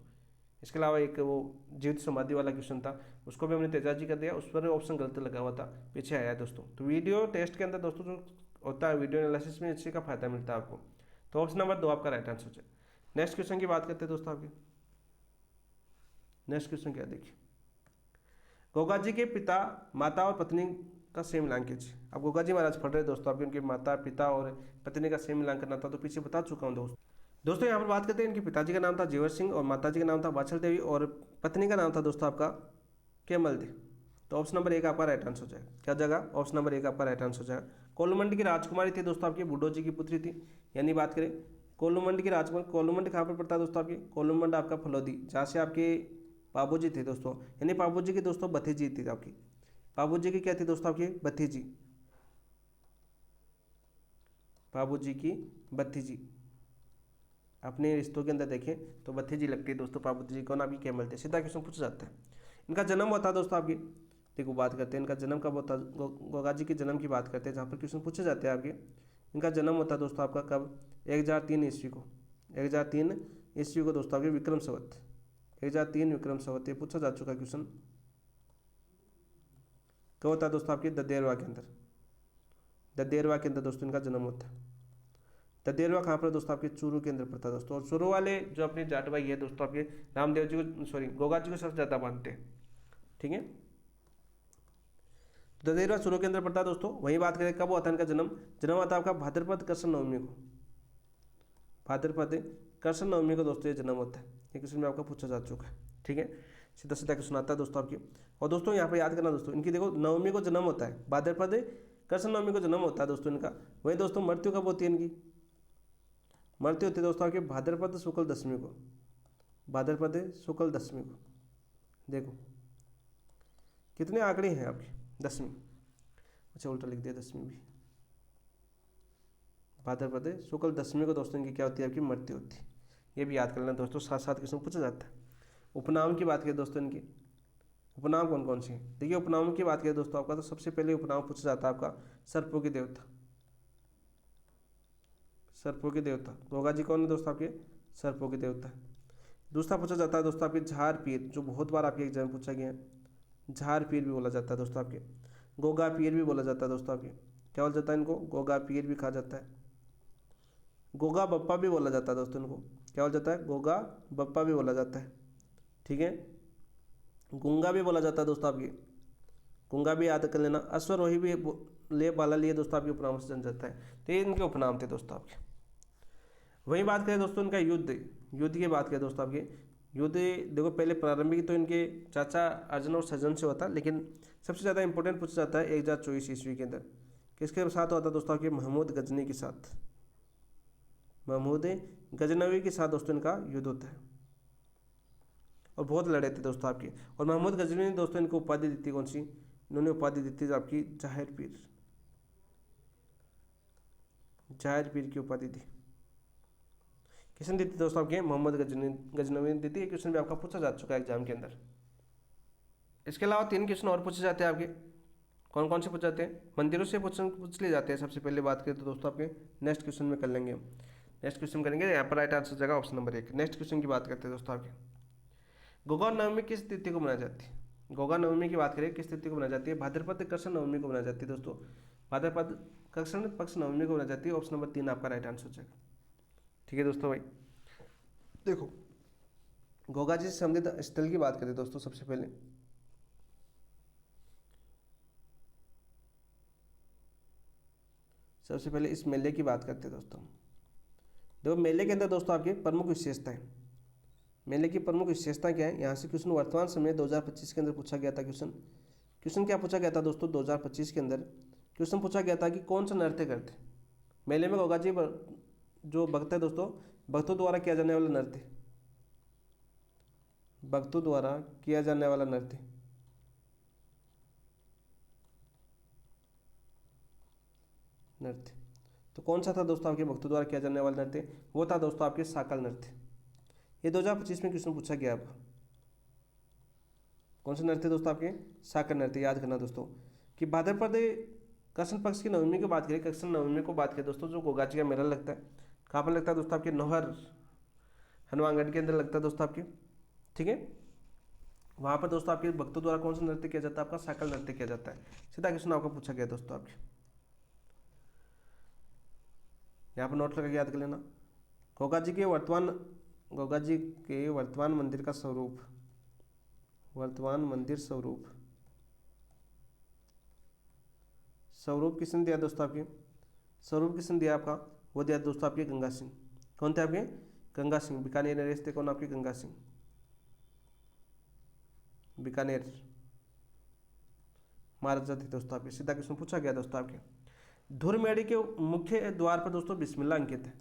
इसके अलावा एक वो जीवित समाधि वाला क्वेश्चन था, उसको भी हमने तेजाजी कर दिया, उस पर ऑप्शन गलत लगा हुआ था, पीछे आया है दोस्तों। तो वीडियो टेस्ट के अंदर दोस्तों जो होता है वीडियो एनालिसिस में, इसी का फायदा मिलता है आपको। तो ऑप्शन नंबर 2 आपका राइट आंसर हो जाए। नेक्स्ट क्वेश्चन की बात करते हैं दोस्तों आपके। नेक्स्ट क्वेश्चन क्या देखिए, गोगा जी के पिता माता और पत्नी का सेम मिलान कीजिए। अब गोगा जी महाराज पढ़ रहे हैं दोस्तों, आपके उनके माता पिता और पत्नी का सेम मिलान करना था, तो पीछे बता चुका हूँ दोस्तों यहाँ पर बात करते हैं। इनके पिताजी का नाम था जेवर सिंह और माता जी का नाम था वात्सल देवी और पत्नी का नाम था दोस्तों आपका केमल देव। तो ऑप्शन नंबर 1 आपका राइट आंसर हो जाएगा। क्या जगह, ऑप्शन नंबर 1 आपका राइट आंसर हो जाएगा। कोल्लूमंडी की राजकुमारी थी दोस्तों आपकी, बुड्ढो जी की पुत्री थी। यानी बात करें कोल्लूमंडी की राजकुमारी, कोल्लूमंडी कहाँ पर पड़ता है दोस्तों आपकी, कोल्लूमंड आपका फलोदी, जहाँ से आपके पाबूजी थे दोस्तों, यानी पाबूजी की दोस्तों भतीजी थी आपकी, पाबूजी की क्या थी दोस्तों आपकी भतीजी, पाबूजी की भतीजी। अपने रिश्तों के अंदर देखें तो भतीजी लगती है दोस्तों पाबूजी को ना, आपकी कैमल थे। सीधा क्वेश्चन पूछा जाता है। इनका जन्म होता है दोस्तों आपकी, देखो बात करते हैं इनका जन्म कब होता है, गोगा जी के जन्म की बात करते हैं जहाँ पर क्वेश्चन पूछे जाते हैं आपके। इनका जन्म होता है दोस्तों आपका कब, 1003 ईस्वी को, 1003 ईस्वी को दोस्तों आपके विक्रम संवत, 1003 विक्रम संवत, ये पूछा जा चुका क्वेश्चन। कब होता है दोस्तों आपके ददेरवा के अंदर, ददेरवा के अंदर दोस्तों इनका जन्म होता है। ददेरवा कहाँ पर दोस्तों आपके चूरू के अंदर पड़ता है दोस्तों। और चूरू वाले जो अपने जाट भाई है दोस्तों आपके रामदेव जी को, सॉरी गोगा जी को सबसे ज़्यादा मानते हैं, ठीक है। ददेरवा चूरू के अंदर पड़ता है दोस्तों। वही बात करें कब होता है इनका जन्म, जन्म होता है आपका भाद्रपद कृष्ण नवमी को, भाद्रपद कृष्ण नवमी को दोस्तों ये जन्म होता है। ये क्वेश्चन में आपका पूछा जा चुका है, ठीक है। सीधा सीधा क्वेश्चन आता है दोस्तों आपकी। और दोस्तों यहाँ पर याद करना दोस्तों, इनकी देखो नवमी को जन्म होता है, भाद्रपद कृष्ण नवमी को जन्म होता है दोस्तों इनका। वही दोस्तों मृत्यु कब होती है इनकी, मृत्यु होती है दोस्तों आपके भाद्रपद शुक्ल दशमी को, भाद्रपद शुक्ल दशमी को। देखो कितने आंकड़े हैं आपके, दसवीं, अच्छा उल्टा लिख दिया दसवीं भी, भाद्रपद शुक्ल दशमी को दोस्तों इनकी क्या होती है आपकी मृत्यु होती है। ये भी याद कर लेना दोस्तों, साथ साथ क्वेश्चन पूछा जाता है। उपनाम की बात करें दोस्तों इनकी, उपनाम कौन कौन से हैं, देखिए उपनाम की बात करें दोस्तों आपका तो सबसे पहले उपनाम पूछा जाता है आपका सर्पों के देवता, सर्पों के देवता। गोगा जी कौन है दोस्तों आपके, सर्पों के देवता है। दूसरा पूछा जाता है दोस्तों आपके झार पीर, जो बहुत बार आपके एग्जाम में पूछा गया है, झार पीर भी बोला जाता है दोस्तों आपके। गोगा पीर भी बोला जाता है दोस्तों आपके, क्या बोला जाता है इनको, गोगा पीर भी कहा जाता है। गोगा बप्पा भी बोला जाता है दोस्तों इनको, क्या बोला जाता है, गोगा बप्पा भी बोला जाता है, ठीक है। गुंगा भी बोला जाता है दोस्तों आपके, गुंगा भी याद कर लेना। अश्वरोही भी ले बाला लिए दोस्तों आपके उपनाम से जन जाता है। तो ये इनके उपनाम थे दोस्तों आपके। वही बात करें दोस्तों इनका युद्ध, युद्ध की बात करें दोस्तों आपके, युद्ध देखो पहले प्रारंभिक तो इनके चाचा अर्जुन और सजन से होता, लेकिन सबसे ज़्यादा इंपॉर्टेंट पूछा जाता है 1024 ईस्वी के अंदर किसके साथ होता है दोस्तों आपके, महमूद गजनी के साथ, महमूद गजनवी के साथ दोस्तों इनका युद्ध होता है। और बहुत लड़े थे दोस्तों आपके। और महमूद गजनवी ने दोस्तों इनको उपाधि दी थी, कौन सी, इन्होंने उपाधि दी थी आपकी जाहिर पीर, जाहिर पीर की उपाधि दी। क्वेश्चन दी थी दोस्तों आपके मोहम्मद गजनवी ने दी थी। ये क्वेश्चन भी आपका पूछा जा चुका है एग्जाम के अंदर। इसके अलावा 3 क्वेश्चन और पूछे जाते हैं आपके, कौन कौन से पूछ जाते हैं, मंदिरों से पूछ लिए जाते हैं। सबसे पहले बात करें तो दोस्तों आपके नेक्स्ट क्वेश्चन में कर लेंगे हम, नेक्स्ट क्वेश्चन करेंगे, यहाँ पर राइट आंसर जगह ऑप्शन नंबर 1। नेक्स्ट क्वेश्चन की बात करते हैं दोस्तों आपके, गोगा नवमी किस तिथि को मनाई जाती है, गोगा नवमी की बात करें किस तिथि को मनाई जाती है, भाद्रपद कृष्ण नवमी को मनाई जाती है दोस्तों, भाद्रपद कृष्ण पक्ष नवमी को मनाई जाती है। ऑप्शन नंबर 3 आपका राइट आंसर हो जाएगा, ठीक है दोस्तों। भाई देखो गोगा जी से संबंधित स्थल की बात करें दोस्तों, सबसे पहले इस मेले की बात करते हैं दोस्तों। देखो मेले के अंदर दोस्तों आपके प्रमुख विशेषताएं, मेले की प्रमुख विशेषताएं क्या है, यहाँ से क्वेश्चन वर्तमान समय 2025 के अंदर पूछा गया था। क्वेश्चन क्या पूछा गया था दोस्तों, 2025 के अंदर क्वेश्चन पूछा गया था कि कौन सा नृत्य करते मेले में गोगा जी जो भक्त है दोस्तों, भक्तों द्वारा किया जाने वाला नृत्य, भक्तों द्वारा किया जाने वाला नृत्य, तो कौन सा था दोस्तों आपके भक्तों द्वारा किया जाने वाला नृत्य, वो था दोस्तों आपके साकल नृत्य। ये 2025 में क्वेश्चन पूछा गया आपका, कौन सा नृत्य दोस्तों आपके, साकल नृत्य। याद करना दोस्तों कि भाद्रपद कृष्ण पक्ष की नवमी की बात करें, कृष्ण नवमी को बात करें दोस्तों, जो गोगा जी का मेला लगता है, कहाँ पर लगता है दोस्तों आपके, नौहर हनुमानगढ़ के अंदर लगता है दोस्तों आपके, ठीक है। वहाँ पर दोस्तों आपके भक्तों द्वारा कौन सा नृत्य किया जाता है, आपका साकल नृत्य किया जाता है। सीधा क्वेश्चन आपका पूछा गया दोस्तों आपके, यहाँ पर नोट लगा याद कर लेना। गोगा जी के वर्तमान मंदिर का स्वरूप, वर्तमान मंदिर स्वरूप किसने दिया दोस्तों आपके, स्वरूप किसने दिया आपका, वो दिया दोस्तों आपके गंगा सिंह। कौन थे आपके, गंगा सिंह, बीकानेर नरेश थे कौन आपके, गंगा सिंह, बीकानेर महाराजा थे दोस्तों आपके। सीधा क्वेश्चन पूछा गया दोस्तों आपके। धुरमेड़ी के मुख्य द्वार पर दोस्तों बिस्मिल्लाह अंकित है,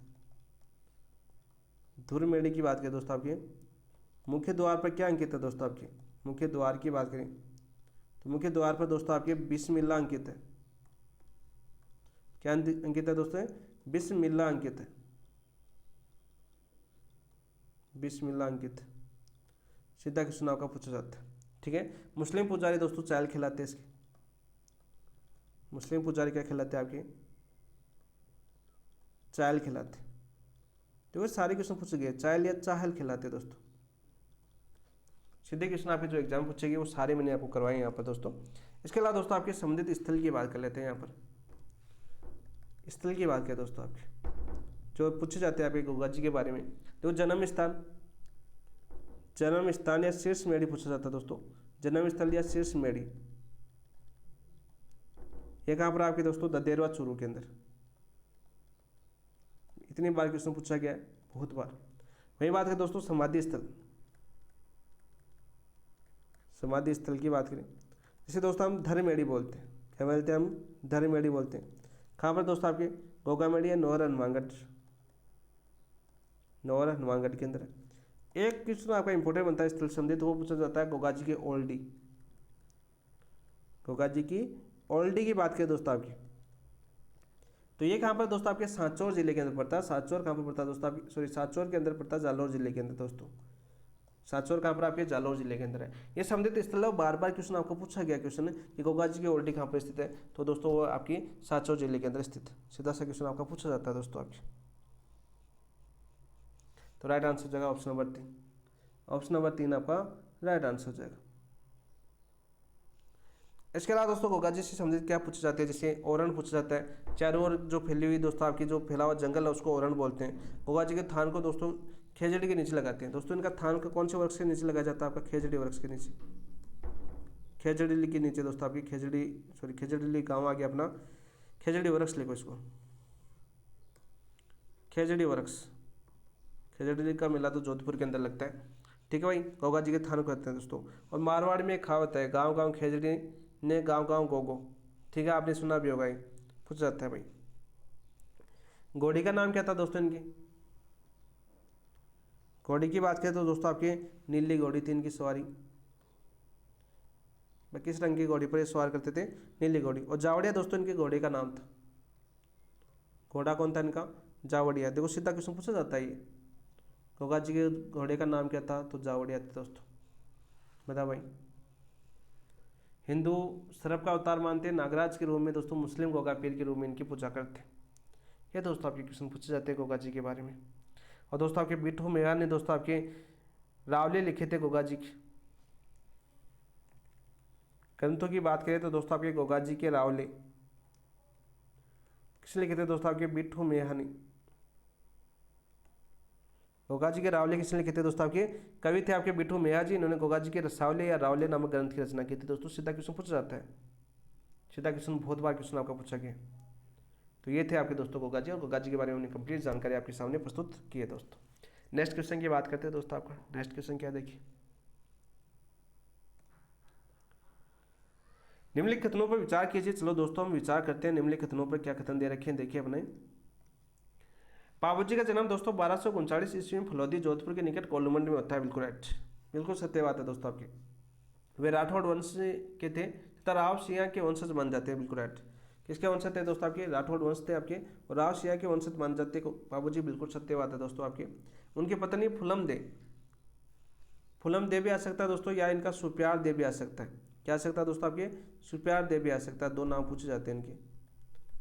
धुरमेड़ी की बात करें दोस्तों आपके, मुख्य द्वार पर क्या अंकित है दोस्तों आपके, मुख्य द्वार की बात करें तो मुख्य द्वार पर दोस्तों आपके बिस्मिल्लाह अंकित है। क्या अंकित है दोस्तों, बिस्मिल्लाह अंकित है, बिस्मिल्लाह अंकित। सीधा क्वेश्चन आपका पूछा जाता है। ठीक है, मुस्लिम पुजारी दोस्तों चायल खिलाते हैं इसके, मुस्लिम पुजारी क्या खिलाते हैं आपके, चायल खिलाते। तो सारे क्वेश्चन पूछे गए, चायल या चाहल खिलाते दोस्तों। सीधे क्वेश्चन आपके जो एग्जाम पूछेगी वो सारे मैंने आपको करवाए यहाँ पर दोस्तों। इसके अलावा दोस्तों आपके संबंधित स्थल की बात कर लेते हैं। यहाँ पर स्थल की बात करें दोस्तों आपके जो पूछे जाते हैं आपके गंगा जी के बारे में, तो जन्म स्थान, जन्म स्थान या शीर्ष मेड़ी पूछा जाता है दोस्तों, जन्म स्थल या शीर्ष मेड़ी। ये कहाँ पर आपके दोस्तों, ददेरवा चूरू के अंदर। इतनी बार क्वेश्चन पूछा गया है, बहुत बार। वही बात है दोस्तों समाधि स्थल, समाधि स्थल की बात करें जिसे दोस्तों हम धर्मेड़ी बोलते हैं, क्या बोलते हैं हम, धर्मेड़ी बोलते हैं। कहाँ पर दोस्तों आपके, गोगामेड़ी या नौर हनुमानगढ़, नौर हनुमानगढ़ के अंदर है। एक क्वेश्चन आपका इंपॉर्टेंट बनता है स्थल संबंधित, तो वो पूछा जाता है गोगा जी के ओल्डी, गोगा जी की ओल्डी की बात करें दोस्तों आपकी, तो ये कहाँ पर दोस्तों आपके सांचौर जिले के अंदर पड़ता है। सांचौर कहाँ पर पड़ता है दोस्तों आपकी, सॉरी सांचौर के अंदर पड़ता है, जालौर जिले के अंदर दोस्तों। सांचौर कहाँ पर आपके, जालौर जिले के अंदर है। ये संबंधित स्थल है, बार बार क्वेश्चन आपको पूछा गया क्वेश्चन है कि गोगा जी की ओल्डी कहाँ पर स्थित है, तो दोस्तों वो आपकी सांचौर जिले के अंदर स्थित है। सीधा सा क्वेश्चन आपका पूछा जाता है दोस्तों आपकी। तो राइट आंसर हो जाएगा ऑप्शन नंबर 3, ऑप्शन नंबर 3 आपका राइट आंसर हो जाएगा। इसके अलावा दोस्तों गोगा जी से संबंधित क्या पूछा जाता है, जैसे ओरण पूछा जाता है। चारों ओर जो फैली हुई दोस्तों आपकी जो फैला हुआ जंगल है उसको ओरण बोलते हैं। गोगा जी के थान को दोस्तों खेजड़ी के नीचे लगाते हैं। दोस्तों इनका थान का कौन से वृक्ष के नीचे लगाया जाता है, आपका खेजड़ी वृक्ष के नीचे, खेजड़ी के नीचे दोस्तों आपकी, खेजड़ी सॉरी खेजड़ी गाँव आ गया अपना, खेजड़ी वृक्ष लिखो इसको, खेजड़ी वृक्ष। खेजड़ी का मेला तो जोधपुर के अंदर लगता है। ठीक है भाई, गोगा जी के थान को कहते हैं दोस्तों। और मारवाड़ में एक कहावत है, गाँव गाँव खेजड़ी ने गाँव गाँव गोगो। ठीक है, आपने सुना भी होगा, ये पूछ जाता है भाई। घोड़ी का नाम क्या था दोस्तों इनकी, घोड़ी की बात करें तो दोस्तों आपके नीली घोड़ी थी इनकी सवारी। किस रंग की घोड़ी पर ये सवार करते थे, नीली घोड़ी। और जावड़िया दोस्तों इनके घोड़े का नाम था। घोड़ा कौन था इनका, जावड़िया। देखो सीधा क्वेश्चन पूछा जाता है ये, गोगा जी के घोड़े का नाम क्या था, तो जावड़िया था दोस्तों। बता भाई। हिंदू सर्प का अवतार मानते हैं, नागराज के रूप में दोस्तों, मुस्लिम गोगा पीर के रूप में इनकी पूजा करते हैं। ये दोस्तों आपके क्वेश्चन पूछे जाते हैं गोगा जी के बारे में। और दोस्तों आपके बिट्ठू मेहरा ने दोस्तों आपके रावले लिखे थे गोगा जी के। ग्रंथों की बात करें तो दोस्तों आपके गोगा जी के रावले किसने लिखे थे दोस्तों, आपके बिट्ठू मेहानी। गोगा जी के रावले किसने लिखे थे दोस्तों, आपके कवि थे आपके बिट्ठू मेहा जी। इन्होंने गोगा जी के रसावले या रावले नामक ग्रंथ की रचना की थी दोस्तों। सीधा क्वेश्चन पूछा जाता है, सीधा क्वेश्चन बहुत बार क्वेश्चन आपका पूछा गया। तो ये थे आपके दोस्तों गोगा जी, और गोगा जी के बारे में हमने कंप्लीट जानकारी आपके सामने प्रस्तुत की है दोस्तों। नेक्स्ट क्वेश्चन की बात करते हैं दोस्तों। आपका नेक्स्ट क्वेश्चन क्या देखिए, निम्नलिखित कथनों पर विचार कीजिए। चलो दोस्तों हम विचार करते हैं निम्नलिखित कथनों पर क्या कथन दे रखे हैं, देखिए अपने। बाबूजी का जन्म दोस्तों 1239 ईस्वी में फलोदी जोधपुर के निकट कोलुमंड में होता है। बिल्कुल राइट, बिल्कुल सत्य बात है दोस्तों आपके। वे राठौड़ वंश के थे तथा राव सिंह के वंशज मान जाते हैं। बिल्कुल राइट, किसके वंशज थे दोस्तों, आपके राठौड़ वंश थे आपके, और राव सिंह के वंशज मान जाते बाबूजी। बिल्कुल सत्य बात है दोस्तों आपके। उनकी पत्नी फुलम दे, फुलम दे भी आ सकता है दोस्तों, या इनका सुप्यार दे भी आ सकता है। क्या आ सकता है दोस्तों, आपके सुप्यार दे भी आ सकता है। दो नाम पूछे जाते हैं इनके,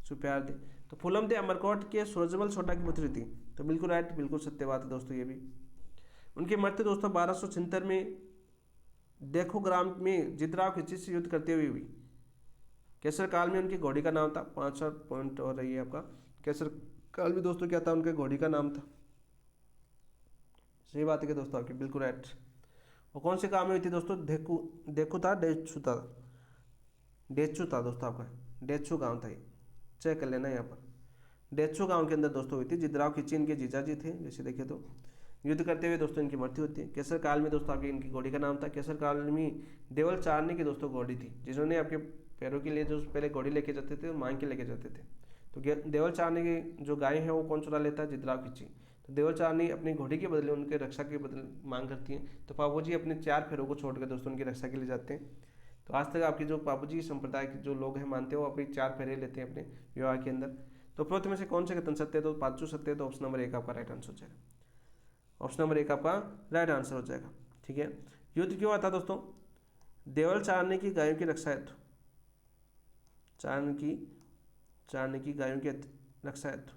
सुप्यार दे। तो फुलम दे अमरकोट के सूरजमल छोटा की पुत्री थी। तो बिल्कुल राइट, बिल्कुल सत्य बात है दोस्तों ये भी। उनकी मृत्यु दोस्तों 1276 में देखो ग्राम में जितराव खिची से युद्ध करते हुए हुई। केसर काल में उनकी घोड़ी का नाम था, 5 पॉइंट और रही है आपका। केसर काल में दोस्तों क्या था, उनके घोड़ी का नाम था। सही बात है कि दोस्तों आपकी, बिल्कुल राइट। और कौन से गाँव में हुई थी दोस्तों, देखो था डेचू था, डेचू था दोस्तों आपका, डेचू गाँव था ये, चेक कर लेना यहाँ पर। डेचू गांव के अंदर दोस्तों हुई थी। जिद्राव खिची इनके जीजा जी थे, जैसे देखे तो युद्ध करते हुए दोस्तों इनकी मृत्यु होती है। केसर काल में दोस्तों आपकी इनकी घोड़ी का नाम था, केसर काल में देवल चारनी की दोस्तों घोड़ी थी, जिन्होंने आपके पैरों के लिए जो पहले घोड़ी लेके जाते थे, मांग के लेके जाते थे। तो देवल चारनी की जो गाय है वो कौन चुरा लेता है, जिद्राव खिची। तो देवल चारनी अपनी घोड़ी के बदले उनके रक्षा के बदले मांग करती हैं। तो पापू जी अपने 4 फेरों को छोड़कर दोस्तों उनकी रक्षा के लिए जाते हैं। तो आज तक आपकी जो पापू जी संप्रदाय के जो लोग हैं मानते हैं वो अपनी 4 फेरे लेते हैं अपने विवाह के अंदर। तो उपरोक्त में से कौन से कथन सत्य है? तो पांचों सत्य है। तो ऑप्शन नंबर 1 आपका राइट आंसर हो जाएगा। ऑप्शन नंबर 1 आपका राइट आंसर हो जाएगा। ठीक है। युद्ध क्यों आता दोस्तों? देवल चारनी की गायों की रक्षा हेतु, चारनी की गायों की रक्षा हेतु।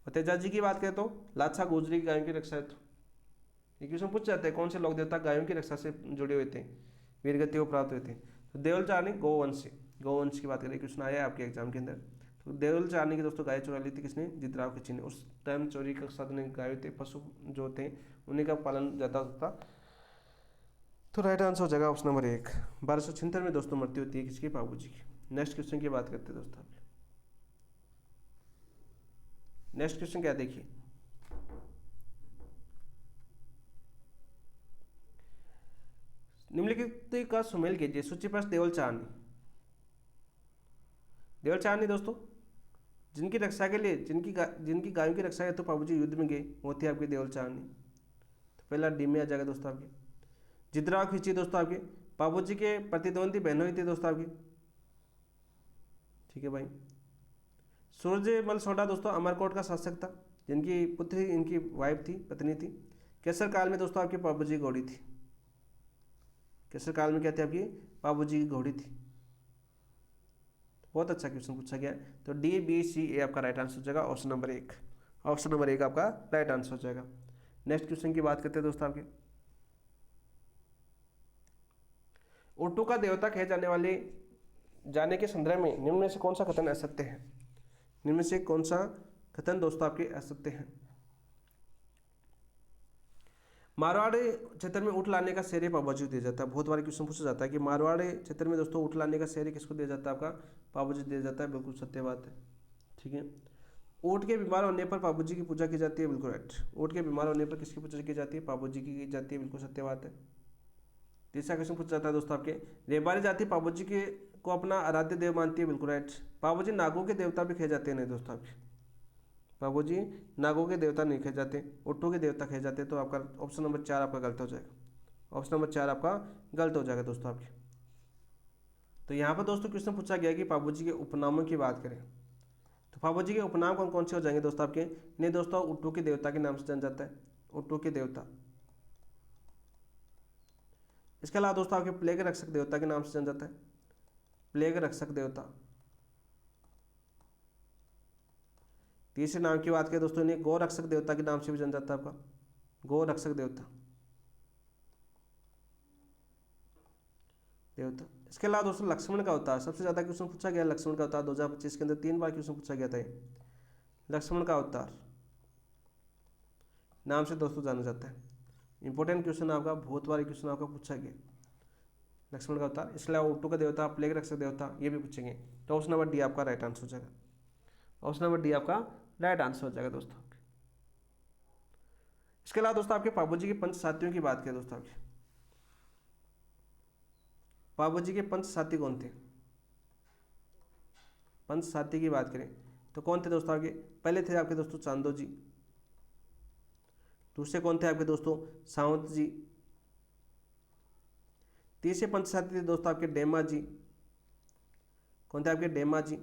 और तेजा जी की बात करें तो लाछा गुजरी की गायों की रक्षा हेतु। ये क्वेश्चन पूछ जाते हैं कौन से लोक देवता गायों की रक्षा से जुड़े हुए थे, वीरगति को प्राप्त हुए थे? तो देवल चारनी गौवंश की बात करें, क्वेश्चन आया है आपके एग्जाम के अंदर। तो देवल चारनी की दोस्तों गाय चुरा ली थी किसने? जितराव खिची ने। उस टाइम चोरी का साधन गाय थे, पशु जो थे उन्हीं का पालन ज़्यादा होता। तो राइट आंसर हो जाएगा ऑप्शन नंबर 1। 1276 में दोस्तों मृत्यु होती है किसकी? बाबू जी की। नेक्स्ट क्वेश्चन की बात करते हैं दोस्तों। नेक्स्ट क्वेश्चन क्या देखिए, निम्नलिखित का सुमेल कीजिए। सूचीपस्थ देवल चारनी दोस्तों जिनकी रक्षा के लिए जिनकी गायों की रक्षा है तो बाबू जी युद्ध में गए, वो थी आपकी देवल चारनी। तो पहला डी में आ जाएगा दोस्तों आपके। जितराव खिची दोस्तों आपके बाबू जी के प्रतिद्वंदी बहनों ही थी दोस्तों आपकी। ठीक है भाई। सूरजमल सोढ़ा दोस्तों अमरकोट का शासक था, जिनकी पुत्री इनकी वाइफ थी, पत्नी थी। केसर काल में दोस्तों आपके बाबू जी की घोड़ी थी। केसर काल में क्या थी आपकी? बाबू जी की घोड़ी थी। बहुत अच्छा क्वेश्चन पूछा गया है। तो डी बी सी ए आपका राइट आंसर हो जाएगा। ऑप्शन नंबर 1, ऑप्शन नंबर 1 आपका राइट आंसर हो जाएगा। नेक्स्ट क्वेश्चन की बात करते हैं दोस्तों आपके। उर्टू का देवता कहे जाने के संदर्भ में निम्न में से कौन सा कथन असत्य है? निम्न में से कौन सा कथन दोस्तों आपके असत्य हैं? मारवाड़ क्षेत्र में ऊँट लाने का श्रेय बाबूजी को दिया जाता है। बहुत बार क्वेश्चन पूछा जाता है कि मारवाड़ क्षेत्र में दोस्तों ऊँट लाने का श्रेय किसको दिया जाता है? आपका बाबूजी दिया जाता है। बिल्कुल सत्य बात है। ठीक है। ऊँट के बीमार होने पर बाबूजी की पूजा की जाती है। बिल्कुल राइट। ऊँट के बीमार होने पर किसकी पूजा की जाती है? बाबूजी की जाती है। बिल्कुल सत्य बात है। तीसरा क्वेश्चन पूछा जाता है दोस्तों आपके, रेबारी जाति बाबूजी के को अपना आराध्य देव मानती है। बिल्कुल राइट। बाबूजी नागों के देवता भी कहे जाते हैं। नहीं दोस्तों आपके बाबू जी नागों के देवता नहीं कहे जाते, उट्टू के देवता कहे जाते। तो आपका ऑप्शन नंबर 4 आपका गलत हो जाएगा। ऑप्शन नंबर 4 आपका गलत हो जाएगा दोस्तों आपके। तो यहाँ पर दोस्तों क्वेश्चन पूछा गया कि बाबू जी के उपनामों की बात करें तो बाबू जी के उपनाम कौन कौन से हो जाएंगे दोस्तों आपके? नहीं दोस्तों, उट्टू के देवता के नाम से जाना जाता है, उट्टू के देवता। इसके अलावा दोस्तों आपके प्लेग रक्षक देवता के नाम से जाना जाता है, प्लेग रक्षक देवता। तीसरे नाम की बात करें दोस्तों, इन्हें गौ रक्षक देवता के नाम से भी जाना जाता है आपका, गौ रक्षक देवता। इसके अलावा दोस्तों लक्ष्मण का अवतार, सबसे ज्यादा क्वेश्चन पूछा गया लक्ष्मण का अवतार। 2025 के अंदर 3 बार क्वेश्चन पूछा गया था ये। लक्ष्मण का अवतार नाम से दोस्तों जाना जाता है। इंपॉर्टेंट क्वेश्चन आपका, बहुत बार क्वेश्चन आपका पूछा गया लक्ष्मण का अवतार। इसके अलावा उट्टू का देवता, प्लेग रक्षक देवता, ये भी पूछेंगे। तो ऑप्शन नंबर डी आपका राइट आंसर हो जाएगा। ऑप्शन नंबर डी आपका राइट आंसर हो जाएगा दोस्तों। इसके अलावा दोस्तों आपके बाबू जी के पंच साथियों की बात करें दोस्तों आपके, बाबू जी के पंच साथी कौन थे? पंच साथी की बात करें तो कौन थे दोस्तों आपके? पहले थे आपके दोस्तों चांदो जी, दूसरे कौन थे आपके दोस्तों? सावंत जी। तीसरे पंच साथी थे दोस्तों आपके डेमा जी, कौन थे आपके? डेमा जी।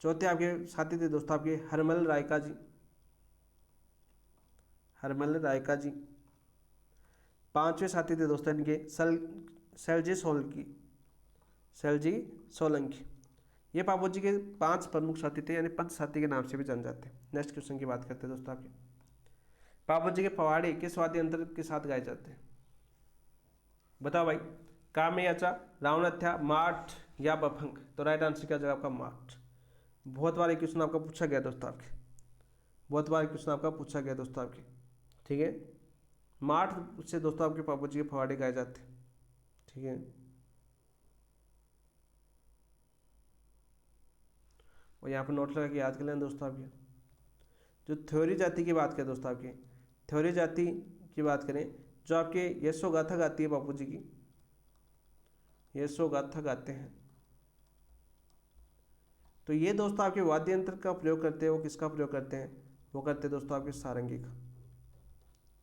चौथे आपके साथी थे दोस्तों आपके हरमल रायका जी, हरमल रायका जी। पांचवें साथी थे दोस्तों इनके सैलजी सोलंकी, सैलजी सोलंकी। ये बाबू जी के 5 प्रमुख साथी थे, यानी पंच साथी के नाम से भी जान जाते हैं। नेक्स्ट क्वेश्चन की बात करते हैं दोस्तों आपके, बाबू जी के पवाड़े किस वाद्य यंत्र के साथ गाए जाते हैं? बताओ भाई, कामयाचा, रावणथ्या, माठ या बफंग? तो राइट आंसर क्या जाएगा आपका? माठ। बहुत बार क्वेश्चन आपका पूछा गया दोस्तों आपके, बहुत बार क्वेश्चन आपका पूछा गया दोस्तों आपके। ठीक है। माठ से दोस्तों आपके बाबू जी के फवाड़े गाए जाते हैं। ठीक है। और यहाँ पर नोट लगा के याद कर लें दोस्तों आपके। जो थ्योरी जाति की बात करें दोस्तों आपके, थ्योरी जाति की बात करें, जो आपके यशोगाथा गाती है बापू जी की, यशोगाथा गाते हैं, तो ये दोस्तों आपके वाद्य यंत्र का प्रयोग करते हैं, वो किसका प्रयोग करते हैं? वो करते दोस्तों आपके सारंगी का।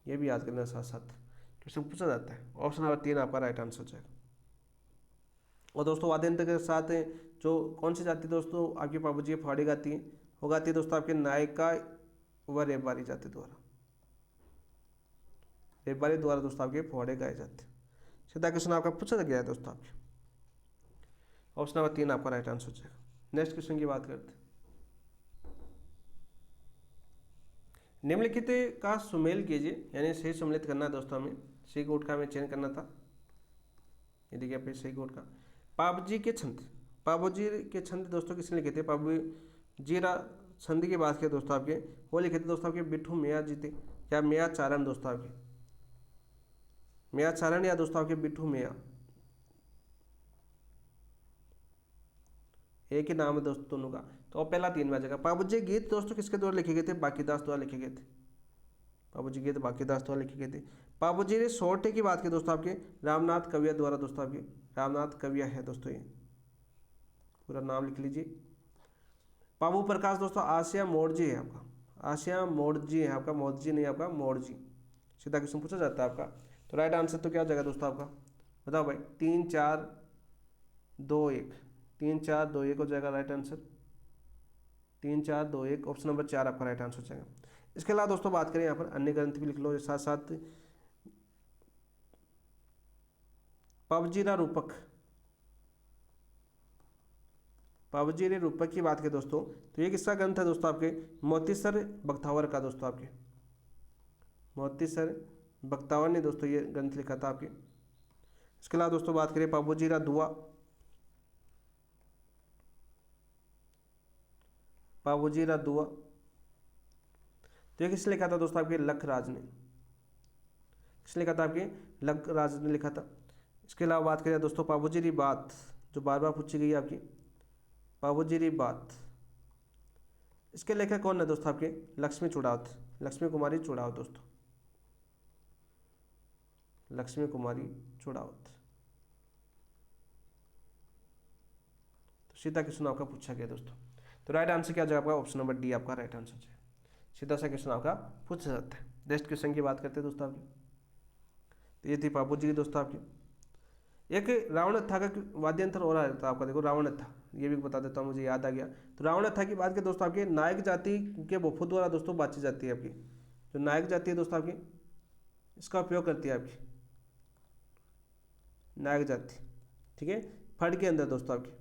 ये भी याद करना साथ साथ, क्वेश्चन पूछा जाता है। ऑप्शन नंबर 3 आपका राइट आंसर हो जाएगा। और दोस्तों वाद्य यंत्र के साथ जो कौन सी जाति दोस्तों आपकी पाबूजी फाड़ी गाती है, वो गाती है दोस्तों आपके नायिका व रेबारी जाति द्वारा। रेबारी द्वारा दोस्तों आपके फोड़े गाए जाते हैं। सीधा क्वेश्चन आपका पूछा गया है दोस्तों आपके। ऑप्शन नंबर 3 आपका राइट आंसर हो जाएगा। नेक्स्ट क्वेश्चन की बात करते हैं। निम्नलिखित का सुमेल कीजिए, यानी सही सम्मिलित करना है दोस्तों हमें। सही कोड का हमें चयन करना था। ये देखिए आपके सही कोड का पाबूजी के छंद। पाबूजी के छंद दोस्तों किसने लिखे थे? पाबूजीरा छंद की बात किया दोस्तों आपके, वो लिखे थे दोस्तों आपके बिट्ठू मियाँ जी थे, या मियाँ चारण दोस्तों आपके, मियाँ चारण या दोस्तों आपके बिट्ठू मियाँ, एक ही नाम है दोस्तों दोनों का। तो पहला 3 में आ जाएगा। पाबूजी गीत दोस्तों किसके द्वारा लिखे गए थे? बाकीदास द्वारा लिखे गए थे। पाबूजी गीत बाकीदास द्वारा लिखे गए थे। पाबूजी ने सोरठे की बात की दोस्तों आपके, रामनाथ कविया द्वारा दोस्तों आपके, रामनाथ कविया है दोस्तों, ये पूरा नाम लिख लीजिए। पाबू प्रकाश दोस्तों आसिया मोड़जी है आपका, आसिया मोड़जी है आपका, मोड़जी नहीं आपका, मोड़जी। सीधा क्वेश्चन पूछा जाता है आपका। तो राइट आंसर तो क्या हो जाएगा दोस्तों आपका? बताओ भाई। 3 4 2 1, 3 4 2 1 हो जाएगा राइट आंसर। 3 4 2 1, ऑप्शन नंबर 4 आपका राइट आंसर हो जाएगा। इसके अलावा दोस्तों बात करें यहाँ पर अन्य ग्रंथ भी लिख लो साथ साथ। पवजीरा रूपक, पवजीरे रूपक की बात करें दोस्तों, तो ये किसका ग्रंथ है दोस्तों आपके? मोतीसर बख्तावर का दोस्तों आपके, मोतीसर बख्तावर ने दोस्तों ये ग्रंथ लिखा था आपके। इसके अलावा दोस्तों बात करें पाबूजीरा दुआ, पाबूजीरा दुआ, तो ये किसने लिखा था दोस्तों आपके? लखराज ने। किसने लिखा था आपके? लखराज ने लिखा था। इसके अलावा बात करें दोस्तों पाबूजीरी बात, जो बार बार पूछी गई है आपकी, पाबूजीरी बात, इसके लेखक कौन है दोस्तों आपके? लक्ष्मी चुड़ावत, लक्ष्मी कुमारी चुड़ावत दोस्तों, लक्ष्मी कुमारी चुड़ावत। तो सीधा क्वेश्चन आपका पूछा गया दोस्तों। तो राइट आंसर क्या जाएगा आपका? ऑप्शन नंबर डी आपका राइट आंसर है। सीधा सा क्वेश्चन आपका पूछा जाता है। नेक्स्ट क्वेश्चन की बात करते हैं दोस्तों आपकी। तो ये थी पाबूजी की दोस्तों आपकी। एक रावण था का वाद्य यंत्र हो रहा था आपका, देखो रावण था, ये भी बता देता हूँ, मुझे याद आ गया। तो रावण था की बात करें दोस्तों आपके, नायक जाति के बफू द्वारा दोस्तों बातचीत जाती है आपकी। जो नायक जाति है दोस्तों आपकी, इसका उपयोग करती है आपकी नायक जाति, ठीक है। फड़ के अंदर दोस्तों आपकी,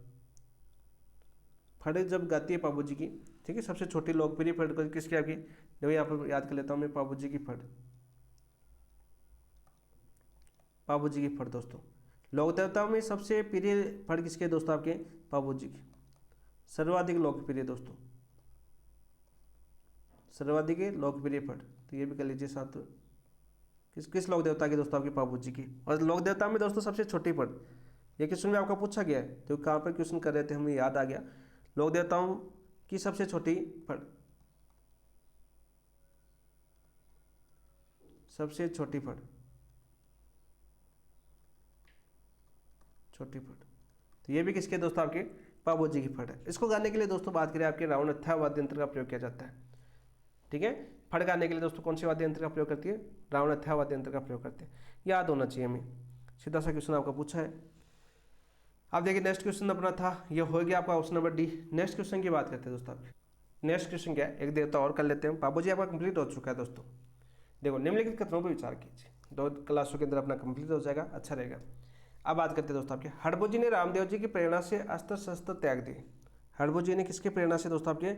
फड़ जब गाती है पाबूजी की, ठीक है। सबसे छोटी लोकप्रिय फड़ किसकी आपकी? देखो यहाँ पर याद कर लेता हूँ मैं, पाबूजी की फड़, पाबूजी की फड़ दोस्तों। लोक देवताओं में सबसे प्रिय फड़ किसके दोस्तों आपके? पाबूजी की। सर्वाधिक लोकप्रिय दोस्तों, सर्वाधिक लोकप्रिय फड़, तो ये भी कर लीजिए साथ। किस किस लोक देवता की दोस्तों आपकी? पाबूजी की। और लोक देवता में दोस्तों सबसे छोटी फड़, ये क्वेश्चन में आपका पूछा गया है, तो कहाँ पर क्वेश्चन कर रहे थे हमें याद आ गया। लोक देवताओं की सबसे छोटी फड़, सबसे छोटी फड़, छोटी फड़, तो ये भी किसके दोस्तों आपके? पाबूजी की फड़ है। इसको गाने के लिए दोस्तों बात करें आपके रावण हत्था वाद्य यंत्र का प्रयोग किया जाता है, ठीक है। फड़ गाने के लिए दोस्तों कौन से वाद्य यंत्र का प्रयोग करती है? रावण हत्था वाद्य यंत्र का प्रयोग करते हैं, याद होना चाहिए हमें। सीधा सा क्वेश्चन आपका पूछा है। आप देखिए नेक्स्ट क्वेश्चन अपना था, ये हो गया आपका option number D. Next question की बात करते हैं दोस्तों आपके। नेक्स्ट क्वेश्चन क्या है? एक देवता और कर लेते हैं। पाबूजी आपका कंप्लीट हो चुका है दोस्तों। देखो निम्नलिखित कथनों पर विचार कीजिए, 2 क्लासों के अंदर अपना कंप्लीट हो जाएगा, अच्छा रहेगा। अब बात करते हैं दोस्तों आपके, हड़बू ने रामदेव जी की प्रेरणा से अस्त्र शस्त्र त्याग दिए। हड़बू ने किसकी प्रेरणा से दोस्तों आपके?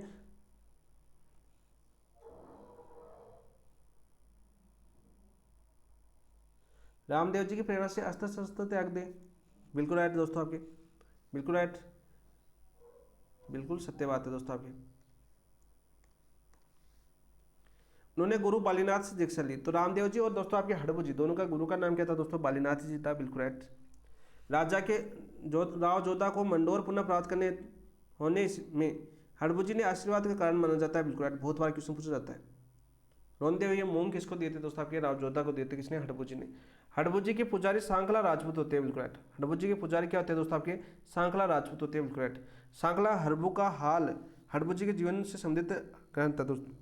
रामदेव जी की प्रेरणा से अस्त्र शस्त्र त्याग दे। बिल्कुल राइट दोस्तों आपके, बिल्कुल राइट, बिल्कुल सत्य बात है दोस्तों आपकी। उन्होंने गुरु बालीनाथ से दीक्षा ली। तो रामदेव जी और दोस्तों आपके हड़बू जी दोनों का गुरु का नाम क्या था दोस्तों? बालीनाथ जी था, बिल्कुल राइट। राजा के राव जोधा को मंडोर पुनः प्राप्त करने होने में हड़बू जी ने आशीर्वाद का कारण माना जाता है, बिल्कुल राइट। बहुत बार क्वेश्चन पूछा जाता है। रोंदे हुए मूंग किसको दिए थे दोस्तों आपके? राव जोधा को दिए थे। किसने? हड़बू जी ने। हड़बू जी के पुजारी सांकला राजपूत होते हैं, बिल्कुल राइट। हड़बू जी के पुजारी क्या होते हैं दोस्तों आपके? सांकला राजपूत होते हैं, बिल्कुल राइट। सांकला हड़बू का हाल हड़बू जी के जीवन से संबंधित ग्रंथ था दोस्तों,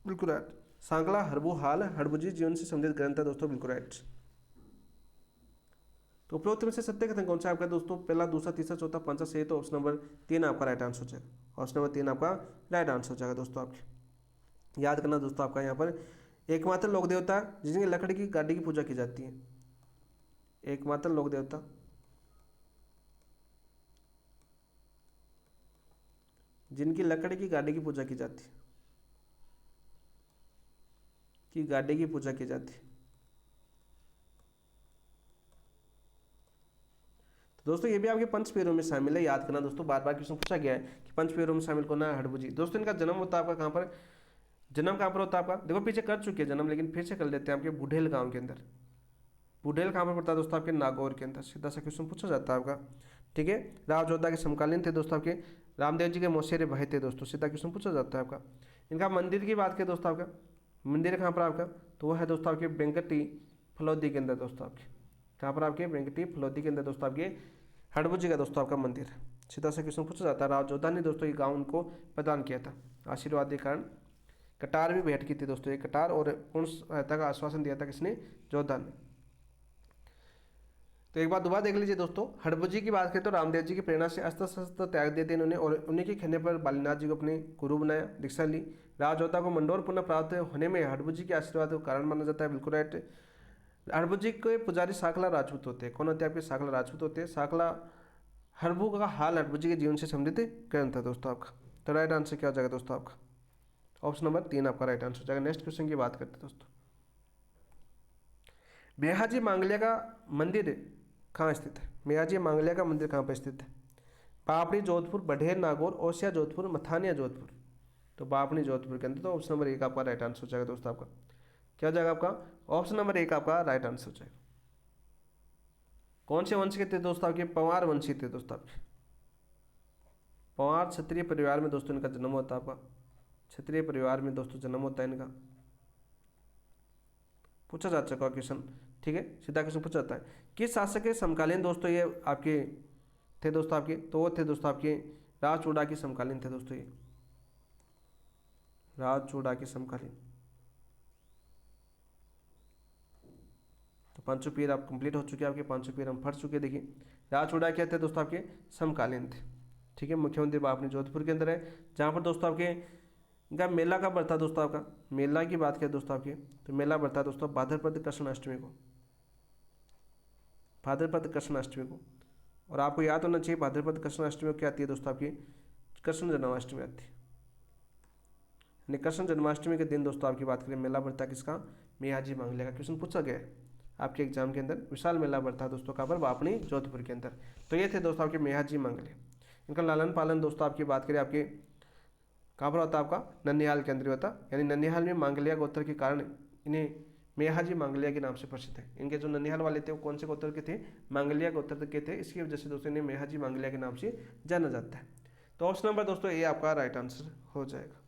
बिल्कुल राइट। सांकला हरबू हाल हड़बुजी जीवन से संबंधित ग्रंथ है दोस्तों, बिल्कुल राइट। तो उपरोक्त में से सत्य कथन कौन सा आपका दोस्तों, पहला, दूसरा, तीसरा, चौथा, पांचवा सही, तो ऑप्शन नंबर 3 आपका राइट आंसर हो जाएगा। ऑप्शन नंबर 3 आपका राइट आंसर हो जाएगा दोस्तों। आपके याद करना दोस्तों, आपका यहाँ पर एकमात्र लोक देवता जिनकी लकड़ी की गाड़ी की पूजा की जाती है, एकमात्र लोक देवता जिनकी लकड़ी की गाड़ी की पूजा की जाती है, की गाड़ी की पूजा की जाती है। तो दोस्तों ये भी आपके पंच पेरों में शामिल है, याद करना दोस्तों, बार बार क्वेश्चन पूछा गया है कि पंच पेरों में शामिल कौन है, हड़बुजी। दोस्तों इनका जन्म होता है आपका कहाँ पर, जन्म कहाँ पर होता है आपका, देखो पीछे कर चुके हैं जन्म, लेकिन फिर से कर लेते हैं आपके बुढ़ेल गांव के अंदर। बुढ़ेल कहाँ पर पड़ता है दोस्तों, आपके नागौर के अंदर। सीधा सा क्वेश्चन पूछा जाता है आपका, ठीक है। राव जोधा के समकालीन थे दोस्तों आपके, रामदेव जी के मौसेरे भाई थे दोस्तों, सीधा क्वेश्चन पूछा जाता है आपका। इनका मंदिर की बात करें दोस्तों, आपका मंदिर कहाँ पर आपका, तो वह है दोस्तों आपके वेंकटी फलौदी के अंदर दोस्तों, आपके कहाँ पर, आपके वेंकटी फलौदी के अंदर दोस्तों, आपके हड़बुजी का दोस्तों आपका मंदिर। सीधा सा क्वेश्चन पूछा जाता है। राव जोधा ने दोस्तों ये गाँव उनको प्रदान किया था, आशीर्वाद के कारण कटार भी भेंट की थी दोस्तों, ये कटार, और पूर्ण सहायता का आश्वासन दिया था किसने, जोधा ने। तो एक बार दोबारा देख लीजिए दोस्तों, हड़बुजी की बात करें तो रामदेव जी की प्रेरणा से अस्त्र शस्त्र त्याग दिए थे इन्होंने, और उन्हीं के कहने पर बालीनाथ जी को अपने गुरु बनाया, दीक्षा ली। राजयोद्धा को मंडोर पुनः प्राप्त होने में हड़बुजी के आशीर्वाद को कारण माना जाता है, बिल्कुल राइट। हड़बुजी के पुजारी साकला राजपूत होते हैं, कौन होते हैं आपके, साकला राजपूत होते हैं। साकला हरबू का हाल हड़बुजी के जीवन से संबंधित ग्रंथ था दोस्तों आपका। तो राइट आंसर क्या हो जाएगा दोस्तों आपका, ऑप्शन नंबर 3 आपका राइट आंसर हो जाएगा। नेक्स्ट क्वेश्चन की बात करते हैं दोस्तों, मेहाजी मांगलिया का मंदिर कहाँ स्थित है, मेहाजी मांगलिया का मंदिर कहाँ पर स्थित है, बापड़ी जोधपुर, बढ़ेर नागौर, ओसिया जोधपुर, मथानिया जोधपुर। तो बापड़ी जोधपुर के अंदर, तो ऑप्शन नंबर 1 आपका राइट आंसर हो जाएगा दोस्तों आपका। क्या हो जाएगा आपका, ऑप्शन नंबर 1 आपका राइट आंसर हो जाएगा। कौन से वंश के थे दोस्तों आपके, पंवार वंशी थे दोस्तों आपके। पंवार क्षत्रिय परिवार में दोस्तों इनका जन्म होता है आपका, क्षत्रिय परिवार में दोस्तों जन्म होता है इनका। पूछा जा चुका क्वेश्चन, ठीक है, सीधा क्वेश्चन पूछा जाता है। किस शासक के समकालीन दोस्तों ये आपके थे दोस्तों आपके, तो वो थे दोस्तों आपके राज चूड़ा के समकालीन थे दोस्तों, ये राज चूड़ा के समकालीन। तो पांचों पीर आप कंप्लीट हो चुके हैं, आपके पांचों पीर हम पढ़ चुके। देखिए राज चूड़ा क्या थे दोस्तों आपके, समकालीन थे, ठीक है। मुख्यमंत्री बापनी जोधपुर के अंदर है, जहाँ पर दोस्तों आपके इनका मेला कब बढ़ता है दोस्तों आपका, मेला की बात करें दोस्तों आपके, तो मेला बढ़ता है दोस्तों भाद्रपद कृष्ण अष्टमी को, भाद्रपद कृष्ण अष्टमी को। और आपको याद होना चाहिए भाद्रपद कृष्ण अष्टमी को क्या आती है दोस्तों आपकी, कृष्ण जन्माष्टमी आती है। यानी कृष्ण जन्माष्टमी के दिन दोस्तों आपकी बात करें मेला बढ़ता है किसका, मेहाजी मांगले का। क्वेश्चन पूछा गया है आपके एग्जाम के अंदर, विशाल मेला बढ़ता है दोस्तों कहाँ पर, बापनी जोधपुर के अंदर। तो ये थे दोस्तों आपके मेहाजी मांगले। इनका लालन पालन दोस्तों आपकी बात करें आपके कहाँ पर होता है, आपका ननिहाल के अंदर होता, यानी ननिहाल में मांगलिया गोत्र के कारण इन्हें मेहाजी मांगलिया के नाम से प्रसिद्ध है। इनके जो ननिहाल वाले थे वो कौन से गोत्र के थे, मांगलिया गोत्र के थे, इसकी वजह से दोस्तों इन्हें मेहाजी मांगलिया के नाम से जाना जाता है। तो ऑप्शन नंबर दोस्तों ये आपका राइट आंसर हो जाएगा।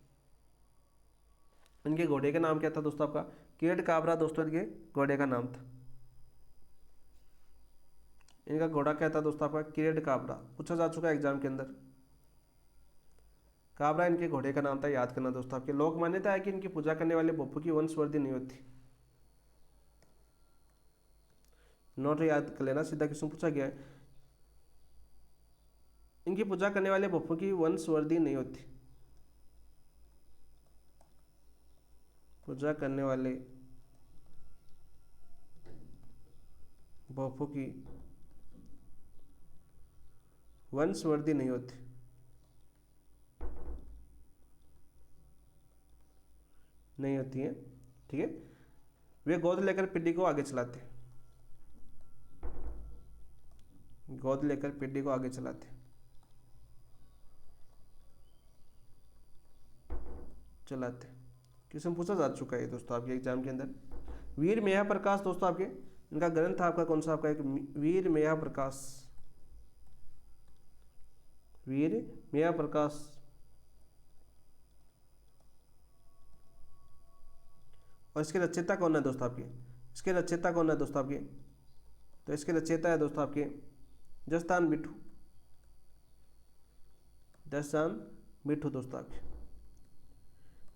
इनके घोड़े का नाम क्या था दोस्तों आपका, किरट काबरा दोस्तों इनके घोड़े का नाम था। इनका घोड़ा क्या था दोस्तों आपका, किरट काबरा, पूछा जा चुका है एग्जाम के अंदर। काबरा इनके घोड़े का नाम था, याद करना दोस्तों आपके। लोक मान्यता है कि इनकी पूजा करने वाले बप्पू की वंशवृद्धि नहीं होती, नोट याद कर लेना, सीधा क्वेश्चन पूछा गया है। इनकी पूजा करने वाले बप्पू की वंशवृद्धि नहीं होती, पूजा करने वाले बप्पू की वंशवृद्धि नहीं होती, नहीं होती है, ठीक है। वे गोद लेकर पीढ़ी को आगे चलाते, गोद लेकर पीढ़ी को आगे चलाते, चलाते। क्वेश्चन पूछा जा चुका है दोस्तों आपके एग्जाम के अंदर। वीर मेहा प्रकाश दोस्तों आपके इनका ग्रंथ था आपका कौन सा, आपका एक वीर मेहा प्रकाश, वीर मेहा प्रकाश। और इसके रचयिता कौन है दोस्तों आपके, इसके रचयिता कौन है दोस्तों आपके, तो इसके रचयिता है दोस्तों आपके जसदान बिट्ठू, जसदान बिट्ठू दोस्तों आपके।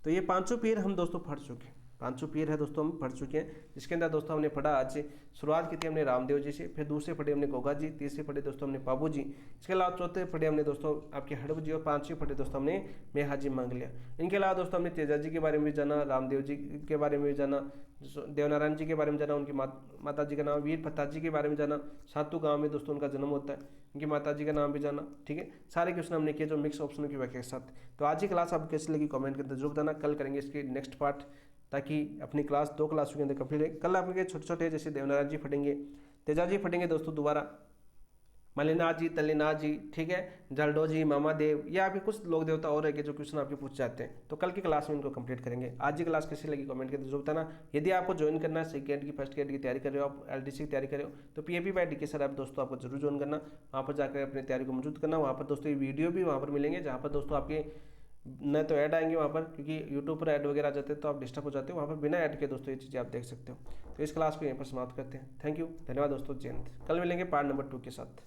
तो ये पांचों पीर हम दोस्तों पढ़ चुके हैं, पांचों पीर है दोस्तों हम पढ़ चुके हैं, जिसके अंदर दोस्तों हमने पढ़ा आज शुरुआत की थी हमने रामदेव जी से, फिर दूसरे पढ़े हमने गोगा जी, तीसरे पढ़े दोस्तों हमने बाबू जी, इसके अलावा चौथे पढ़े हमने दोस्तों आपके हड़प जी, और पांचवें पढ़े दोस्तों हमने मेहा जी मंगलिया। इनके अलावा दोस्तों हमने तेजा जी के बारे में भी जाना, रामदेव जी के बारे में भी जाना, देवनारायण जी के बारे में जाना, उनकी माता जी का नाम वीर प्रताप जी के बारे में जाना, सातू गाँव में दोस्तों उनका जन्म होता है, उनकी माता जी का नाम भी जाना। ठीक है, सारे क्वेश्चन हमने किए जो मिक्स ऑप्शनों की व्याख्या के साथ। तो आज की क्लास आपको कैसी लगी कमेंट के अंदर जरूर बताना, कल करेंगे इसकी नेक्स्ट पार्ट, ताकि अपनी क्लास 2 क्लासों के अंदर कंप्लीट है। कल आपके छोटे छोटे जैसे देवनारायण जी फटेंगे, तेजा जी फटेंगे दोस्तों दोबारा, मलिनाथ जी, तल्लीनाथ जी, ठीक है, जलडो जी, मामा देव, या आपके कुछ लोक देवता और है कि जो क्वेश्चन आपके पूछ जाते हैं, तो कल की क्लास में इनको कंप्लीट करेंगे। आज की क्लास कैसी लगी कमेंट करके जरूर बताना। यदि आपको ज्वाइन करना है सेकेंड की फर्स्ट ग्रेड की तैयारी कर रहे हो, आप एलडीसी की तैयारी कर रहे हो, तो पीएपी बाय डीके सर आप दोस्तों आपको जरूर ज्वाइन करना, वहाँ पर जाकर अपनी तैयारी को मौजूद करना। वहाँ पर दोस्तों ये वीडियो भी वहाँ पर मिलेंगे, जहाँ पर दोस्तों आपके न तो ऐड आएंगे वहाँ पर, क्योंकि यूट्यूब पर ऐड वगैरह आ जाते हैं तो आप डिस्टर्ब हो जाते हो, वहाँ पर बिना ऐड के दोस्तों ये चीज़ें आप देख सकते हो। तो इस क्लास को यहीं पर समाप्त करते हैं। थैंक यू, धन्यवाद दोस्तों, जय हिंद। कल मिलेंगे पार्ट नंबर 2 के साथ।